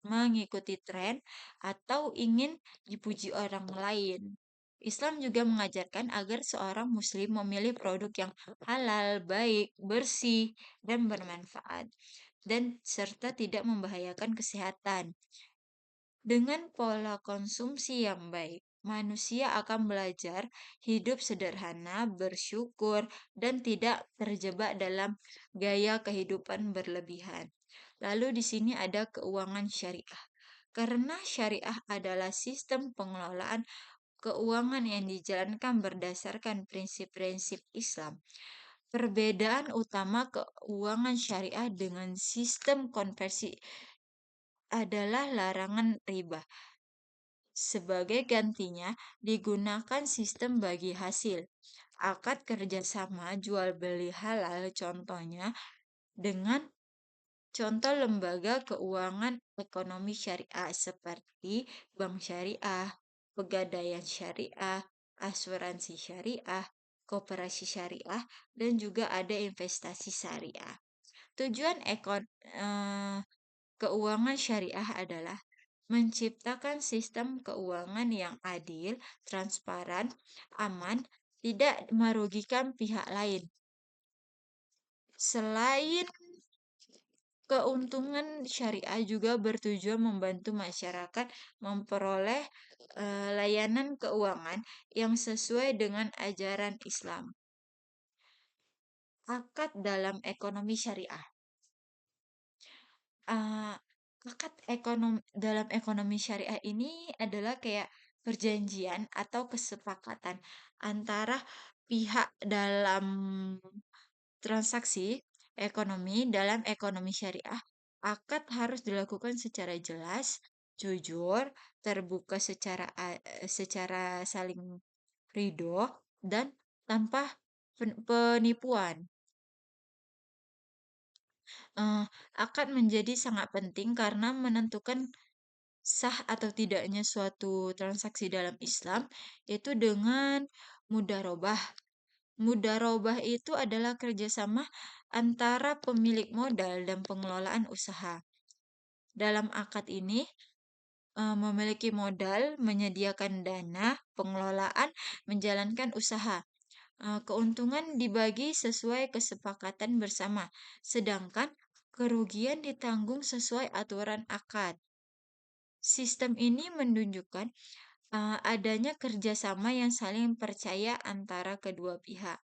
mengikuti tren atau ingin dipuji orang lain. Islam juga mengajarkan agar seorang muslim memilih produk yang halal, baik, bersih, dan bermanfaat, dan serta tidak membahayakan kesehatan. Dengan pola konsumsi yang baik, manusia akan belajar hidup sederhana, bersyukur, dan tidak terjebak dalam gaya kehidupan berlebihan. Lalu di sini ada keuangan syariah. Karena syariah adalah sistem pengelolaan keuangan yang dijalankan berdasarkan prinsip-prinsip Islam. Perbedaan utama keuangan syariah dengan sistem konversi adalah larangan riba. Sebagai gantinya, digunakan sistem bagi hasil. Akad kerjasama jual beli halal contohnya dengan contoh lembaga keuangan ekonomi syariah seperti bank syariah, pegadaian syariah, asuransi syariah, koperasi syariah, dan juga ada investasi syariah. Tujuan keuangan syariah adalah menciptakan sistem keuangan yang adil, transparan, aman, tidak merugikan pihak lain. Selain Keuntungan syariah juga bertujuan membantu masyarakat memperoleh layanan keuangan yang sesuai dengan ajaran Islam. Akad dalam ekonomi syariah. uh, Akad dalam ekonomi syariah ini adalah kayak perjanjian atau kesepakatan antara pihak dalam transaksi ekonomi dalam ekonomi syariah. Akad harus dilakukan secara jelas, jujur, terbuka secara saling ridho, dan tanpa penipuan. Eh, Akad menjadi sangat penting karena menentukan sah atau tidaknya suatu transaksi dalam Islam itu dengan mudarobah. Mudarobah itu adalah kerjasama antara pemilik modal dan pengelolaan usaha. Dalam akad ini, memiliki modal, menyediakan dana, pengelolaan, menjalankan usaha. Keuntungan dibagi sesuai kesepakatan bersama, sedangkan kerugian ditanggung sesuai aturan akad. Sistem ini menunjukkan adanya kerjasama yang saling percaya antara kedua pihak.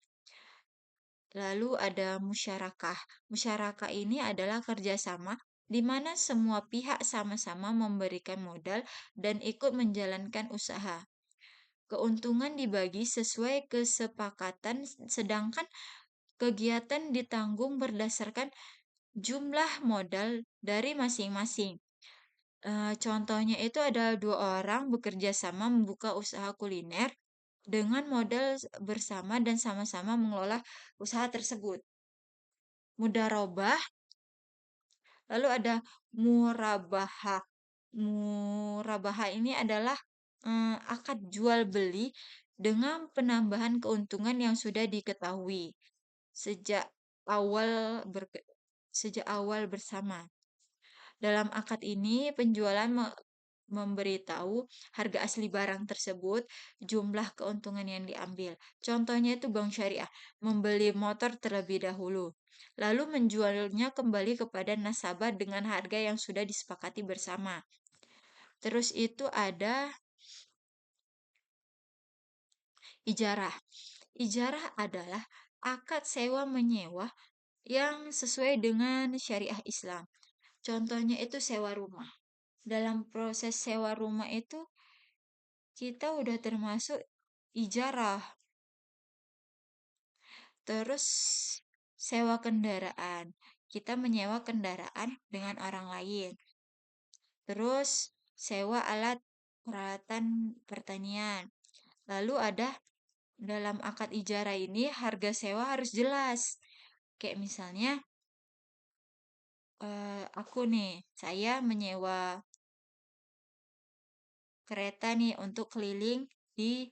Lalu ada musyarakah. Musyarakah ini adalah kerjasama di mana semua pihak sama-sama memberikan modal dan ikut menjalankan usaha. Keuntungan dibagi sesuai kesepakatan, sedangkan kegiatan ditanggung berdasarkan jumlah modal dari masing-masing. Contohnya itu ada dua orang bekerja sama membuka usaha kuliner dengan modal bersama dan sama-sama mengelola usaha tersebut. Mudarobah, lalu ada murabaha. Murabaha ini adalah akad jual beli dengan penambahan keuntungan yang sudah diketahui sejak awal sejak awal bersama. Dalam akad ini, penjualan memberitahu harga asli barang tersebut, jumlah keuntungan yang diambil. Contohnya itu bank syariah, membeli motor terlebih dahulu, lalu menjualnya kembali kepada nasabah dengan harga yang sudah disepakati bersama. Terus itu ada ijarah. Ijarah adalah akad sewa menyewa yang sesuai dengan syariah Islam. Contohnya itu sewa rumah. Dalam proses sewa rumah itu kita udah termasuk ijarah. Terus sewa kendaraan. Kita menyewa kendaraan dengan orang lain. Terus sewa alat peralatan pertanian. Lalu ada dalam akad ijarah ini harga sewa harus jelas. Kayak misalnya aku nih, saya menyewa kereta nih untuk keliling di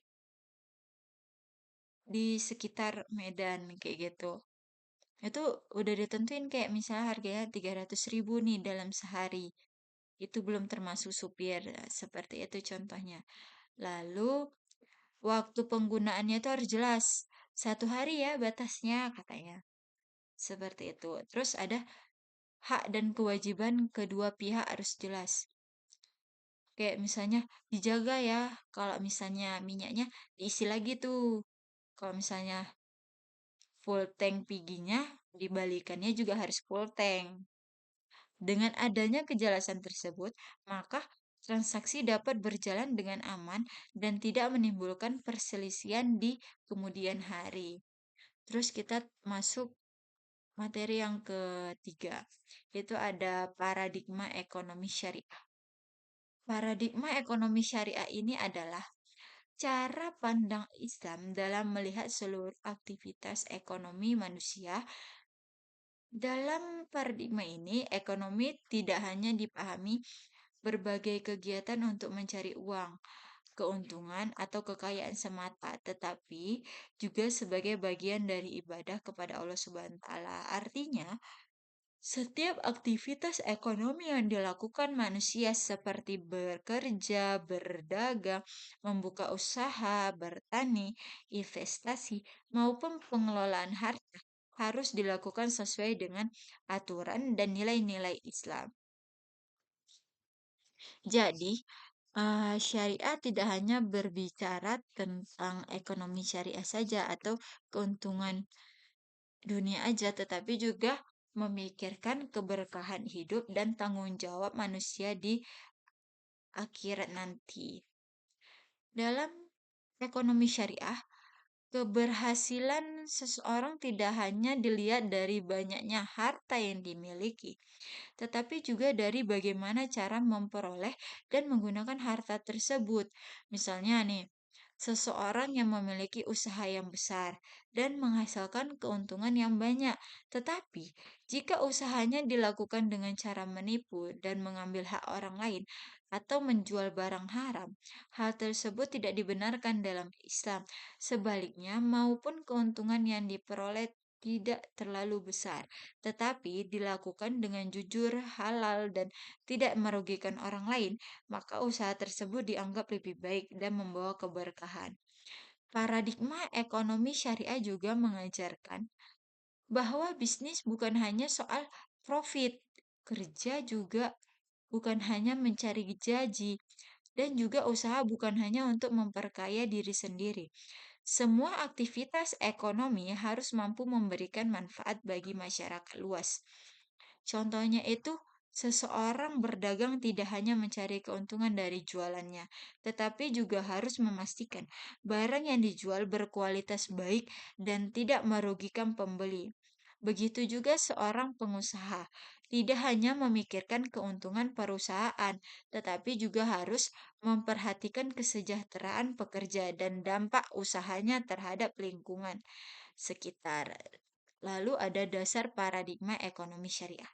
sekitar Medan kayak gitu. Itu udah ditentuin kayak misalnya harganya 300.000 nih dalam sehari. Itu belum termasuk supir, seperti itu contohnya. Lalu waktu penggunaannya itu harus jelas. 1 hari ya batasnya katanya. Seperti itu. Terus ada hak dan kewajiban kedua pihak harus jelas. Kayak misalnya dijaga ya, kalau misalnya minyaknya diisi lagi tuh. Kalau misalnya full tank piginya, dibalikannya juga harus full tank. Dengan adanya kejelasan tersebut, maka transaksi dapat berjalan dengan aman dan tidak menimbulkan perselisihan di kemudian hari. Terus kita masuk materi yang ketiga, yaitu ada paradigma ekonomi syariah. Paradigma ekonomi syariah ini adalah cara pandang Islam dalam melihat seluruh aktivitas ekonomi manusia. Dalam paradigma ini, ekonomi tidak hanya dipahami berbagai kegiatan untuk mencari uang, keuntungan, atau kekayaan semata, tetapi juga sebagai bagian dari ibadah kepada Allah Subhanahu wa taala. Artinya, setiap aktivitas ekonomi yang dilakukan manusia seperti bekerja, berdagang, membuka usaha, bertani, investasi, maupun pengelolaan harta harus dilakukan sesuai dengan aturan dan nilai-nilai Islam. Jadi, syariah tidak hanya berbicara tentang ekonomi syariah saja atau keuntungan dunia aja, tetapi juga memikirkan keberkahan hidup dan tanggung jawab manusia di akhirat nanti. Dalam ekonomi syariah, keberhasilan seseorang tidak hanya dilihat dari banyaknya harta yang dimiliki, tetapi juga dari bagaimana cara memperoleh dan menggunakan harta tersebut. Misalnya nih, seseorang yang memiliki usaha yang besar dan menghasilkan keuntungan yang banyak, tetapi jika usahanya dilakukan dengan cara menipu dan mengambil hak orang lain atau menjual barang haram, hal tersebut tidak dibenarkan dalam Islam. Sebaliknya, maupun keuntungan yang diperoleh tidak terlalu besar, tetapi dilakukan dengan jujur, halal, dan tidak merugikan orang lain, maka usaha tersebut dianggap lebih baik dan membawa keberkahan. Paradigma ekonomi syariah juga mengajarkan bahwa bisnis bukan hanya soal profit, kerja juga bukan hanya mencari gaji, dan juga usaha bukan hanya untuk memperkaya diri sendiri. Semua aktivitas ekonomi harus mampu memberikan manfaat bagi masyarakat luas. Contohnya itu, seseorang berdagang tidak hanya mencari keuntungan dari jualannya, tetapi juga harus memastikan barang yang dijual berkualitas baik dan tidak merugikan pembeli. Begitu juga seorang pengusaha, tidak hanya memikirkan keuntungan perusahaan, tetapi juga harus memperhatikan kesejahteraan pekerja dan dampak usahanya terhadap lingkungan sekitar. Lalu ada dasar paradigma ekonomi syariah.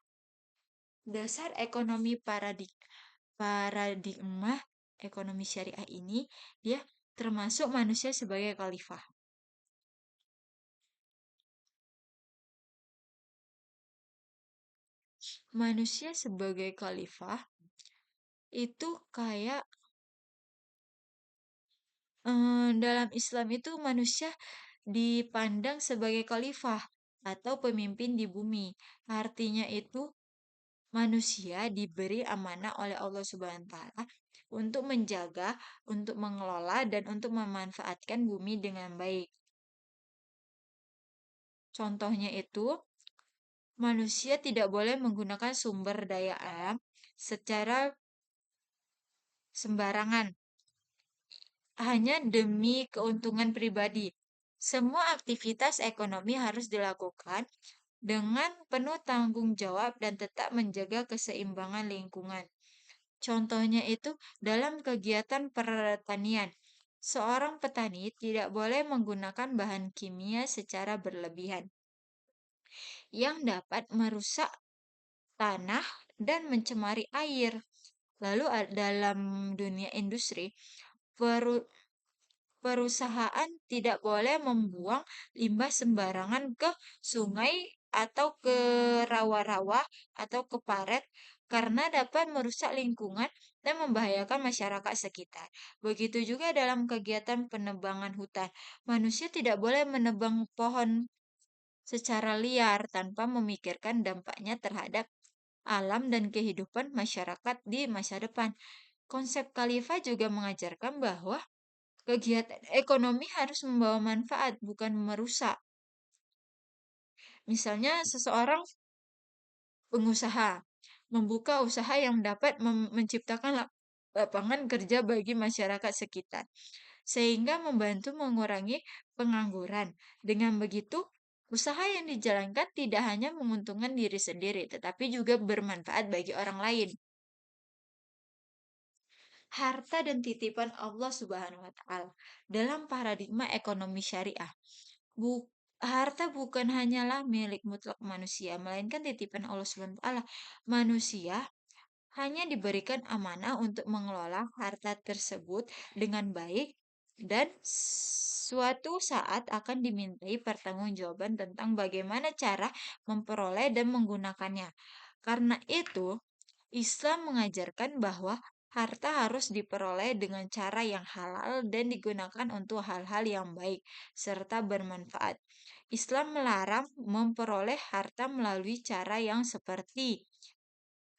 Dasar ekonomi paradigma ekonomi syariah ini dia termasuk manusia sebagai khalifah. Manusia sebagai khalifah itu kayak dalam Islam itu manusia dipandang sebagai khalifah atau pemimpin di bumi. Artinya itu manusia diberi amanah oleh Allah Subhanahu wa taala untuk menjaga, untuk mengelola dan untuk memanfaatkan bumi dengan baik. Contohnya itu, manusia tidak boleh menggunakan sumber daya alam secara sembarangan hanya demi keuntungan pribadi. Semua aktivitas ekonomi harus dilakukan dengan penuh tanggung jawab dan tetap menjaga keseimbangan lingkungan. Contohnya itu dalam kegiatan pertanian. Seorang petani tidak boleh menggunakan bahan kimia secara berlebihan yang dapat merusak tanah dan mencemari air. Lalu dalam dunia industri, perusahaan tidak boleh membuang limbah sembarangan ke sungai atau ke rawa-rawa atau ke paret karena dapat merusak lingkungan dan membahayakan masyarakat sekitar. Begitu juga dalam kegiatan penebangan hutan. Manusia tidak boleh menebang pohon secara liar tanpa memikirkan dampaknya terhadap alam dan kehidupan masyarakat di masa depan. Konsep khalifah juga mengajarkan bahwa kegiatan ekonomi harus membawa manfaat, bukan merusak. Misalnya, seseorang pengusaha membuka usaha yang dapat menciptakan lapangan kerja bagi masyarakat sekitar, sehingga membantu mengurangi pengangguran. Dengan begitu, usaha yang dijalankan tidak hanya menguntungkan diri sendiri, tetapi juga bermanfaat bagi orang lain. Harta dan titipan Allah Subhanahu wa taala dalam paradigma ekonomi syariah. Harta bukan hanyalah milik mutlak manusia, melainkan titipan Allah Subhanahu wa taala. Manusia hanya diberikan amanah untuk mengelola harta tersebut dengan baik dan suatu saat akan dimintai pertanggungjawaban tentang bagaimana cara memperoleh dan menggunakannya. Karena itu, Islam mengajarkan bahwa harta harus diperoleh dengan cara yang halal dan digunakan untuk hal-hal yang baik serta bermanfaat. Islam melarang memperoleh harta melalui cara yang seperti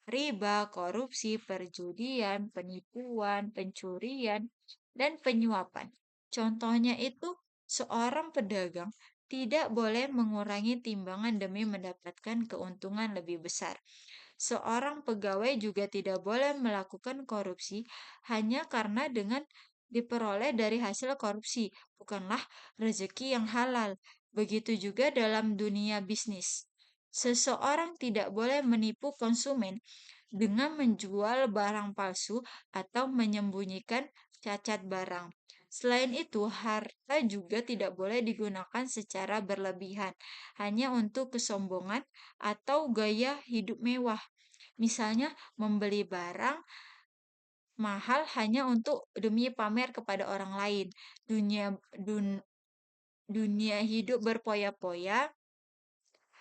riba, korupsi, perjudian, penipuan, pencurian, dan penyuapan. Contohnya itu, seorang pedagang tidak boleh mengurangi timbangan demi mendapatkan keuntungan lebih besar. Seorang pegawai juga tidak boleh melakukan korupsi hanya karena dengan diperoleh dari hasil korupsi, bukanlah rezeki yang halal. Begitu juga dalam dunia bisnis. Seseorang tidak boleh menipu konsumen dengan menjual barang palsu atau menyembunyikan cacat barang. Selain itu, harta juga tidak boleh digunakan secara berlebihan, hanya untuk kesombongan atau gaya hidup mewah. Misalnya, membeli barang mahal hanya untuk demi pamer kepada orang lain. Dunia dun- dunia hidup berpoya-poya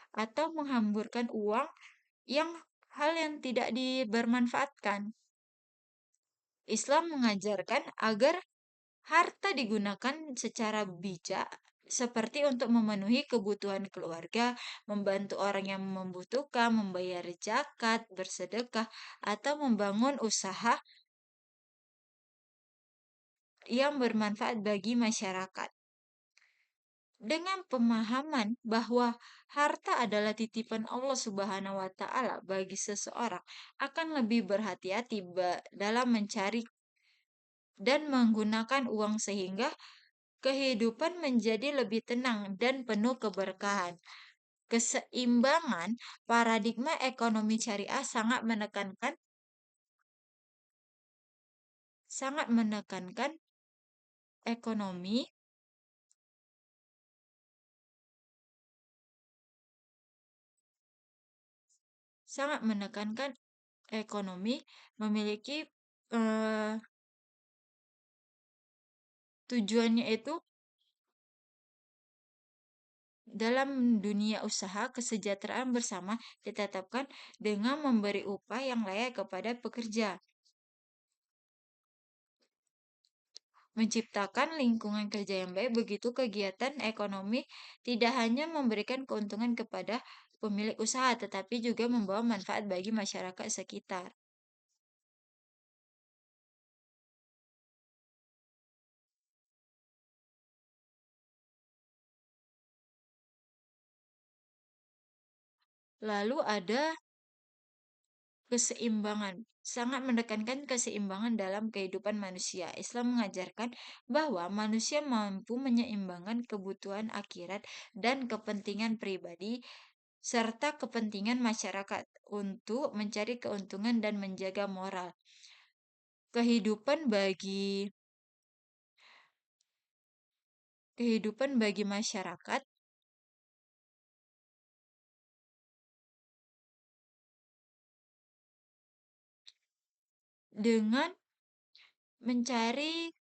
atau menghamburkan uang yang hal yang tidak dibermanfaatkan. Islam mengajarkan agar harta digunakan secara bijak, seperti untuk memenuhi kebutuhan keluarga, membantu orang yang membutuhkan, membayar zakat, bersedekah, atau membangun usaha yang bermanfaat bagi masyarakat. Dengan pemahaman bahwa harta adalah titipan Allah Subhanahu wa Ta'ala bagi seseorang, akan lebih berhati-hati dalam mencari dan menggunakan uang sehingga kehidupan menjadi lebih tenang dan penuh keberkahan. Keseimbangan paradigma ekonomi syariah sangat menekankan ekonomi sangat menekankan ekonomi memiliki eh, tujuannya itu dalam dunia usaha kesejahteraan bersama ditetapkan dengan memberi upah yang layak kepada pekerja. Menciptakan lingkungan kerja yang baik, begitu kegiatan ekonomi tidak hanya memberikan keuntungan kepada pemilik usaha, tetapi juga membawa manfaat bagi masyarakat sekitar. Lalu ada keseimbangan, sangat menekankan keseimbangan dalam kehidupan manusia. Islam mengajarkan bahwa manusia mampu menyeimbangkan kebutuhan akhirat dan kepentingan pribadi serta kepentingan masyarakat untuk mencari keuntungan dan menjaga moral. Kehidupan bagi kehidupan bagi masyarakat dengan mencari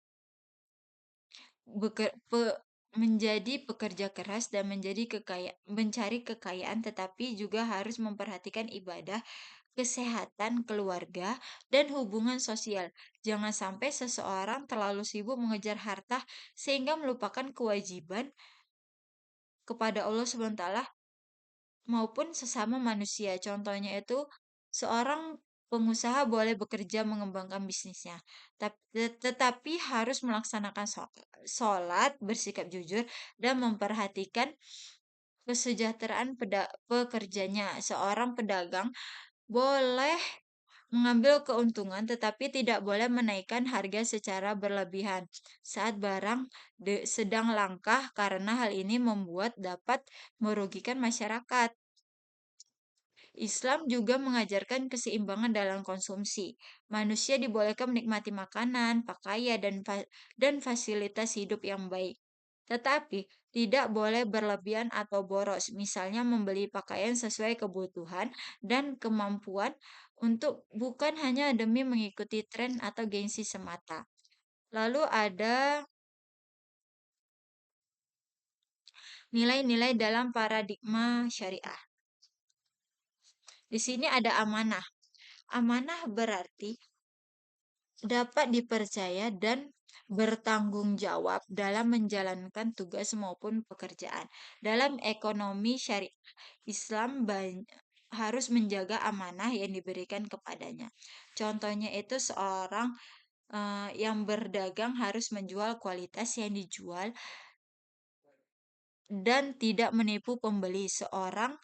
menjadi pekerja keras dan mencari kekayaan, tetapi juga harus memperhatikan ibadah, kesehatan keluarga, dan hubungan sosial. Jangan sampai seseorang terlalu sibuk mengejar harta sehingga melupakan kewajiban kepada Allah SWT maupun sesama manusia. Contohnya itu seorang pengusaha boleh bekerja mengembangkan bisnisnya, tetapi harus melaksanakan sholat, bersikap jujur, dan memperhatikan kesejahteraan pekerjanya. Seorang pedagang boleh mengambil keuntungan, tetapi tidak boleh menaikkan harga secara berlebihan saat barang sedang langka, karena hal ini membuat dapat merugikan masyarakat. Islam juga mengajarkan keseimbangan dalam konsumsi. Manusia dibolehkan menikmati makanan, pakaian, dan fasilitas hidup yang baik. Tetapi tidak boleh berlebihan atau boros, misalnya membeli pakaian sesuai kebutuhan dan kemampuan untuk bukan hanya demi mengikuti tren atau gengsi semata. Lalu ada nilai-nilai dalam paradigma syariah. Di sini ada amanah. Amanah berarti dapat dipercaya dan bertanggung jawab dalam menjalankan tugas maupun pekerjaan. Dalam ekonomi syariah, Islam harus menjaga amanah yang diberikan kepadanya. Contohnya itu seorang yang berdagang harus menjual kualitas yang dijual dan tidak menipu pembeli. Seorang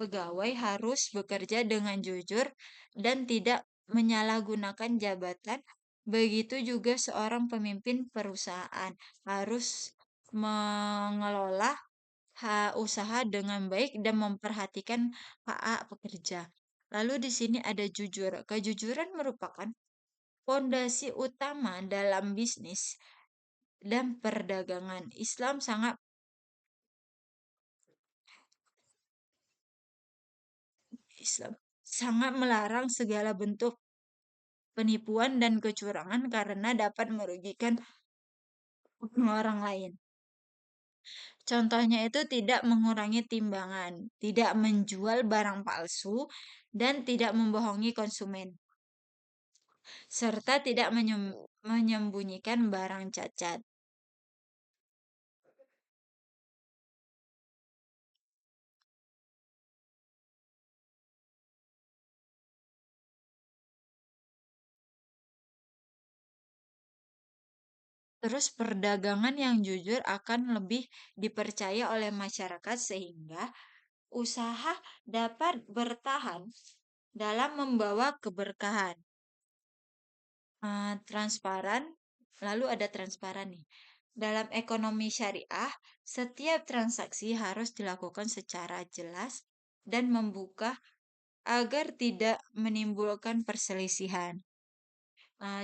pegawai harus bekerja dengan jujur dan tidak menyalahgunakan jabatan. Begitu juga seorang pemimpin perusahaan harus mengelola usaha dengan baik dan memperhatikan hak pekerja. Lalu di sini ada jujur. Kejujuran merupakan fondasi utama dalam bisnis dan perdagangan. Islam sangat melarang segala bentuk penipuan dan kecurangan karena dapat merugikan orang lain. Contohnya itu tidak mengurangi timbangan, tidak menjual barang palsu, dan tidak membohongi konsumen, serta tidak menyembunyikan barang cacat. Terus perdagangan yang jujur akan lebih dipercaya oleh masyarakat sehingga usaha dapat bertahan dalam membawa keberkahan. Transparan, lalu ada transparan nih. Dalam ekonomi syariah, setiap transaksi harus dilakukan secara jelas dan membuka agar tidak menimbulkan perselisihan.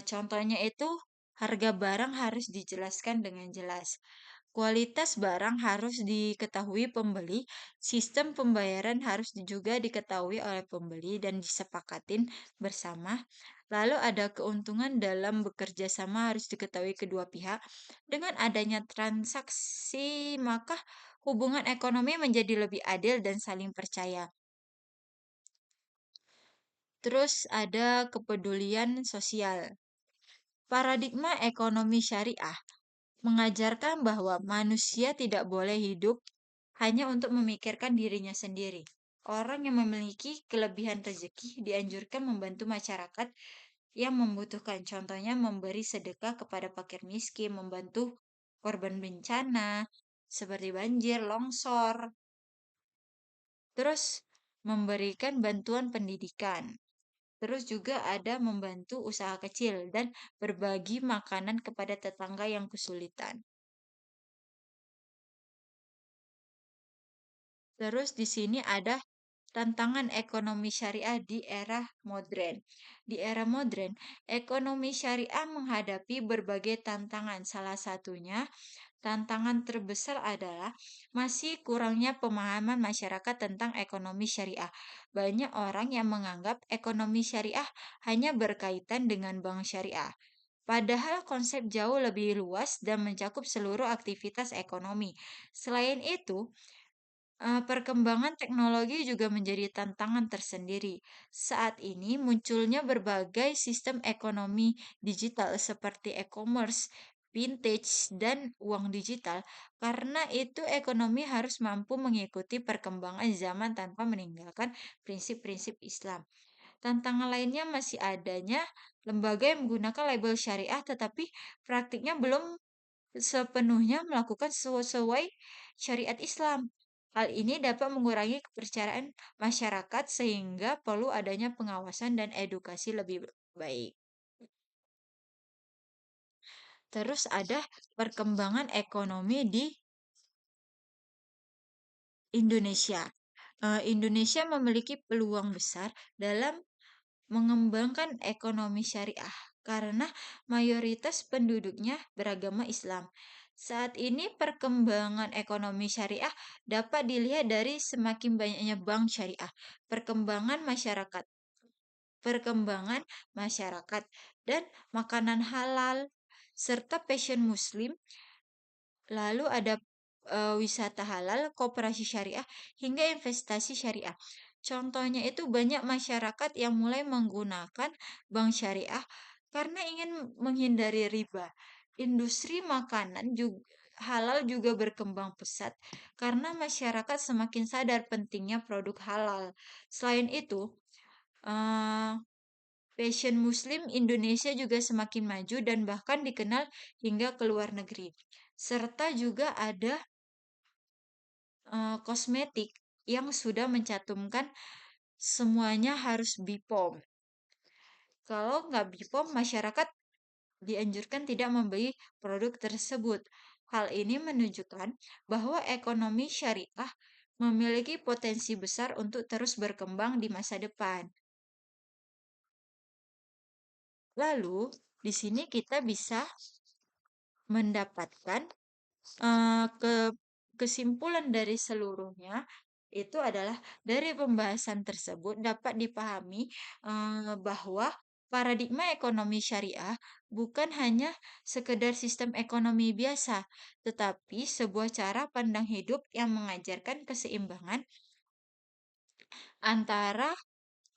Contohnya itu harga barang harus dijelaskan dengan jelas. Kualitas barang harus diketahui pembeli, sistem pembayaran harus juga diketahui oleh pembeli dan disepakatin bersama. Lalu ada keuntungan dalam bekerja sama harus diketahui kedua pihak. Dengan adanya transaksi, maka hubungan ekonomi menjadi lebih adil dan saling percaya. Terus ada kepedulian sosial. Paradigma ekonomi syariah mengajarkan bahwa manusia tidak boleh hidup hanya untuk memikirkan dirinya sendiri. Orang yang memiliki kelebihan rezeki dianjurkan membantu masyarakat yang membutuhkan. Contohnya memberi sedekah kepada fakir miskin, membantu korban bencana seperti banjir, longsor, terus memberikan bantuan pendidikan. Terus juga ada membantu usaha kecil dan berbagi makanan kepada tetangga yang kesulitan. Terus di sini ada tantangan ekonomi syariah di era modern. Di era modern, ekonomi syariah menghadapi berbagai tantangan. Salah satunya, tantangan terbesar adalah masih kurangnya pemahaman masyarakat tentang ekonomi syariah. Banyak orang yang menganggap ekonomi syariah hanya berkaitan dengan bank syariah. Padahal konsep jauh lebih luas dan mencakup seluruh aktivitas ekonomi. Selain itu, perkembangan teknologi juga menjadi tantangan tersendiri. Saat ini munculnya berbagai sistem ekonomi digital seperti e-commerce, vintage, dan uang digital. Karena itu ekonomi harus mampu mengikuti perkembangan zaman tanpa meninggalkan prinsip-prinsip Islam. Tantangan lainnya masih adanya lembaga yang menggunakan label syariah tetapi praktiknya belum sepenuhnya melakukan sesuai syariat Islam. Hal ini dapat mengurangi kepercayaan masyarakat sehingga perlu adanya pengawasan dan edukasi lebih baik. Terus ada perkembangan ekonomi di Indonesia. Indonesia memiliki peluang besar dalam mengembangkan ekonomi syariah karena mayoritas penduduknya beragama Islam. Saat ini perkembangan ekonomi syariah dapat dilihat dari semakin banyaknya bank syariah, perkembangan masyarakat, perkembangan masyarakat dan makanan halal serta passion muslim. Lalu ada wisata halal, koperasi syariah hingga investasi syariah. Contohnya itu banyak masyarakat yang mulai menggunakan bank syariah Karena ingin menghindari riba, industri makanan juga halal juga berkembang pesat karena masyarakat semakin sadar pentingnya produk halal. Selain itu, eh, fashion Muslim Indonesia juga semakin maju dan bahkan dikenal hingga ke luar negeri. Serta juga ada kosmetik yang sudah mencantumkan semuanya harus BPOM. Kalau nggak BPOM, masyarakat dianjurkan tidak membeli produk tersebut. Hal ini menunjukkan bahwa ekonomi syariah memiliki potensi besar untuk terus berkembang di masa depan. Lalu, di sini kita bisa mendapatkan ke kesimpulan dari seluruhnya itu adalah dari pembahasan tersebut dapat dipahami bahwa paradigma ekonomi syariah bukan hanya sekedar sistem ekonomi biasa, tetapi sebuah cara pandang hidup yang mengajarkan keseimbangan antara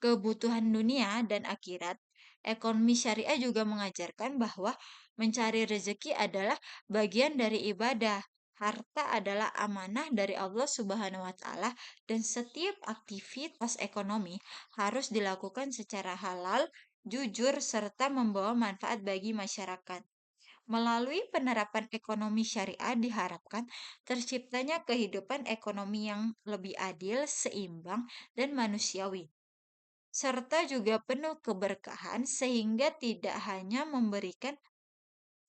kebutuhan dunia dan akhirat. Ekonomi syariah juga mengajarkan bahwa mencari rezeki adalah bagian dari ibadah. Harta adalah amanah dari Allah Subhanahu wa Ta'ala, dan setiap aktivitas ekonomi harus dilakukan secara halal, jujur, serta membawa manfaat bagi masyarakat. Melalui penerapan ekonomi syariah diharapkan terciptanya kehidupan ekonomi yang lebih adil, seimbang, dan manusiawi serta juga penuh keberkahan sehingga tidak hanya memberikan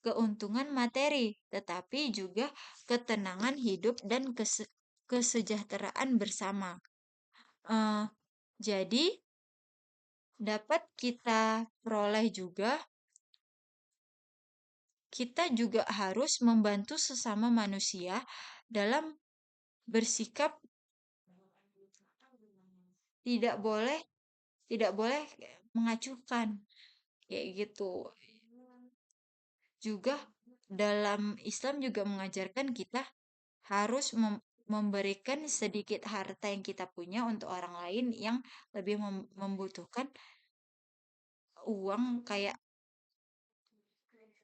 keuntungan materi, tetapi juga ketenangan hidup dan kesejahteraan bersama. Eh, jadi dapat kita peroleh juga, kita juga harus membantu sesama manusia dalam bersikap tidak boleh tidak boleh mengacuhkan kayak gitu. Juga dalam Islam juga mengajarkan kita harus memberikan sedikit harta yang kita punya untuk orang lain yang lebih membutuhkan uang kayak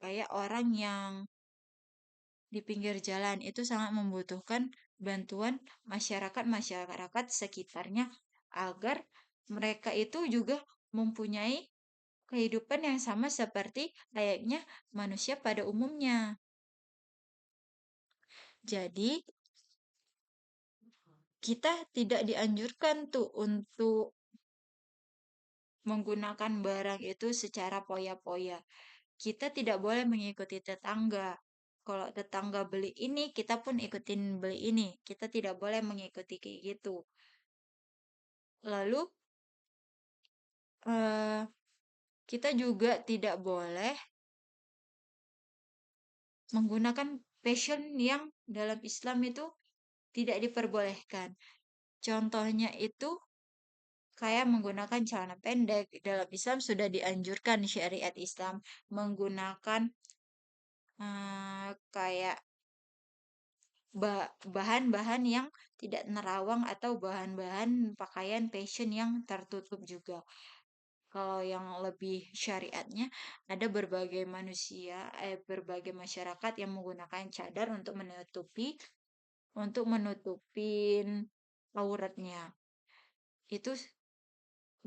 kayak orang yang di pinggir jalan itu sangat membutuhkan bantuan masyarakat sekitarnya agar mereka itu juga mempunyai kehidupan yang sama seperti layaknya manusia pada umumnya. Jadi, kita tidak dianjurkan tuh untuk menggunakan barang itu secara poya-poya. Kita tidak boleh mengikuti tetangga. Kalau tetangga beli ini, kita pun ikutin beli ini. Kita tidak boleh mengikuti kayak gitu. Lalu, eh, kita juga tidak boleh menggunakan fashion yang dalam Islam itu tidak diperbolehkan. Contohnya itu kayak menggunakan celana pendek. Dalam Islam sudah dianjurkan syariat Islam menggunakan kayak bahan-bahan yang tidak nerawang atau bahan-bahan pakaian fashion yang tertutup juga. Kalau yang lebih syariatnya ada berbagai berbagai masyarakat yang menggunakan cadar untuk menutupin auratnya. Itu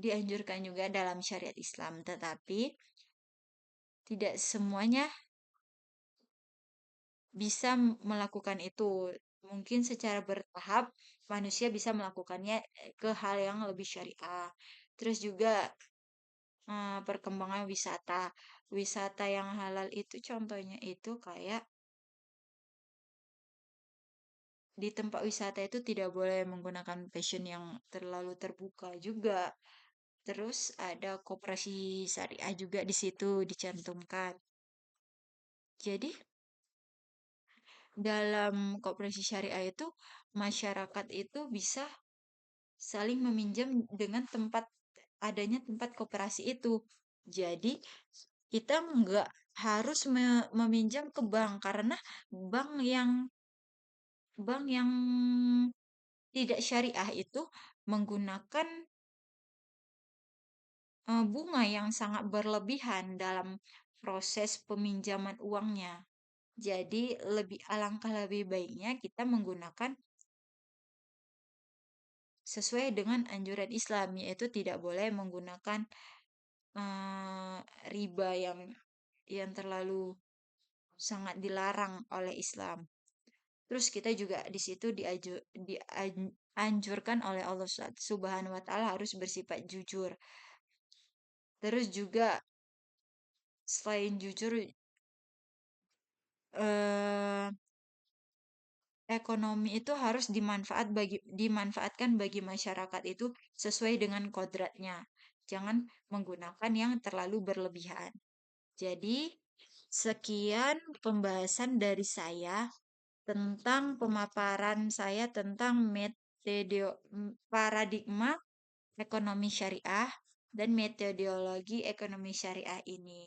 dianjurkan juga dalam syariat Islam, tetapi tidak semuanya bisa melakukan itu. Mungkin secara bertahap manusia bisa melakukannya ke hal yang lebih syariah. Terus juga perkembangan wisata. Wisata yang halal itu contohnya itu kayak di tempat wisata itu tidak boleh menggunakan fashion yang terlalu terbuka juga. Terus ada koperasi syariah juga di situ dicantumkan. Jadi dalam koperasi syariah itu masyarakat itu bisa saling meminjam dengan adanya tempat koperasi itu. Jadi kita nggak harus meminjam ke bank karena bank yang bank yang tidak syariah itu menggunakan bunga yang sangat berlebihan dalam proses peminjaman uangnya. Jadi alangkah lebih baiknya kita menggunakan sesuai dengan anjuran Islam, yaitu tidak boleh menggunakan eee, riba yang terlalu sangat dilarang oleh Islam. Terus kita juga di situ dianjurkan oleh Allah Subhanahu wa taala harus bersifat jujur. Terus juga selain jujur, eee, ekonomi itu harus dimanfaatkan bagi masyarakat itu sesuai dengan kodratnya. Jangan menggunakan yang terlalu berlebihan. Jadi, sekian pembahasan dari saya tentang pemaparan saya tentang paradigma ekonomi syariah dan metodologi ekonomi syariah ini.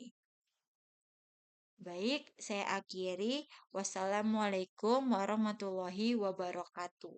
Baik, saya akhiri. Wassalamualaikum warahmatullahi wabarakatuh.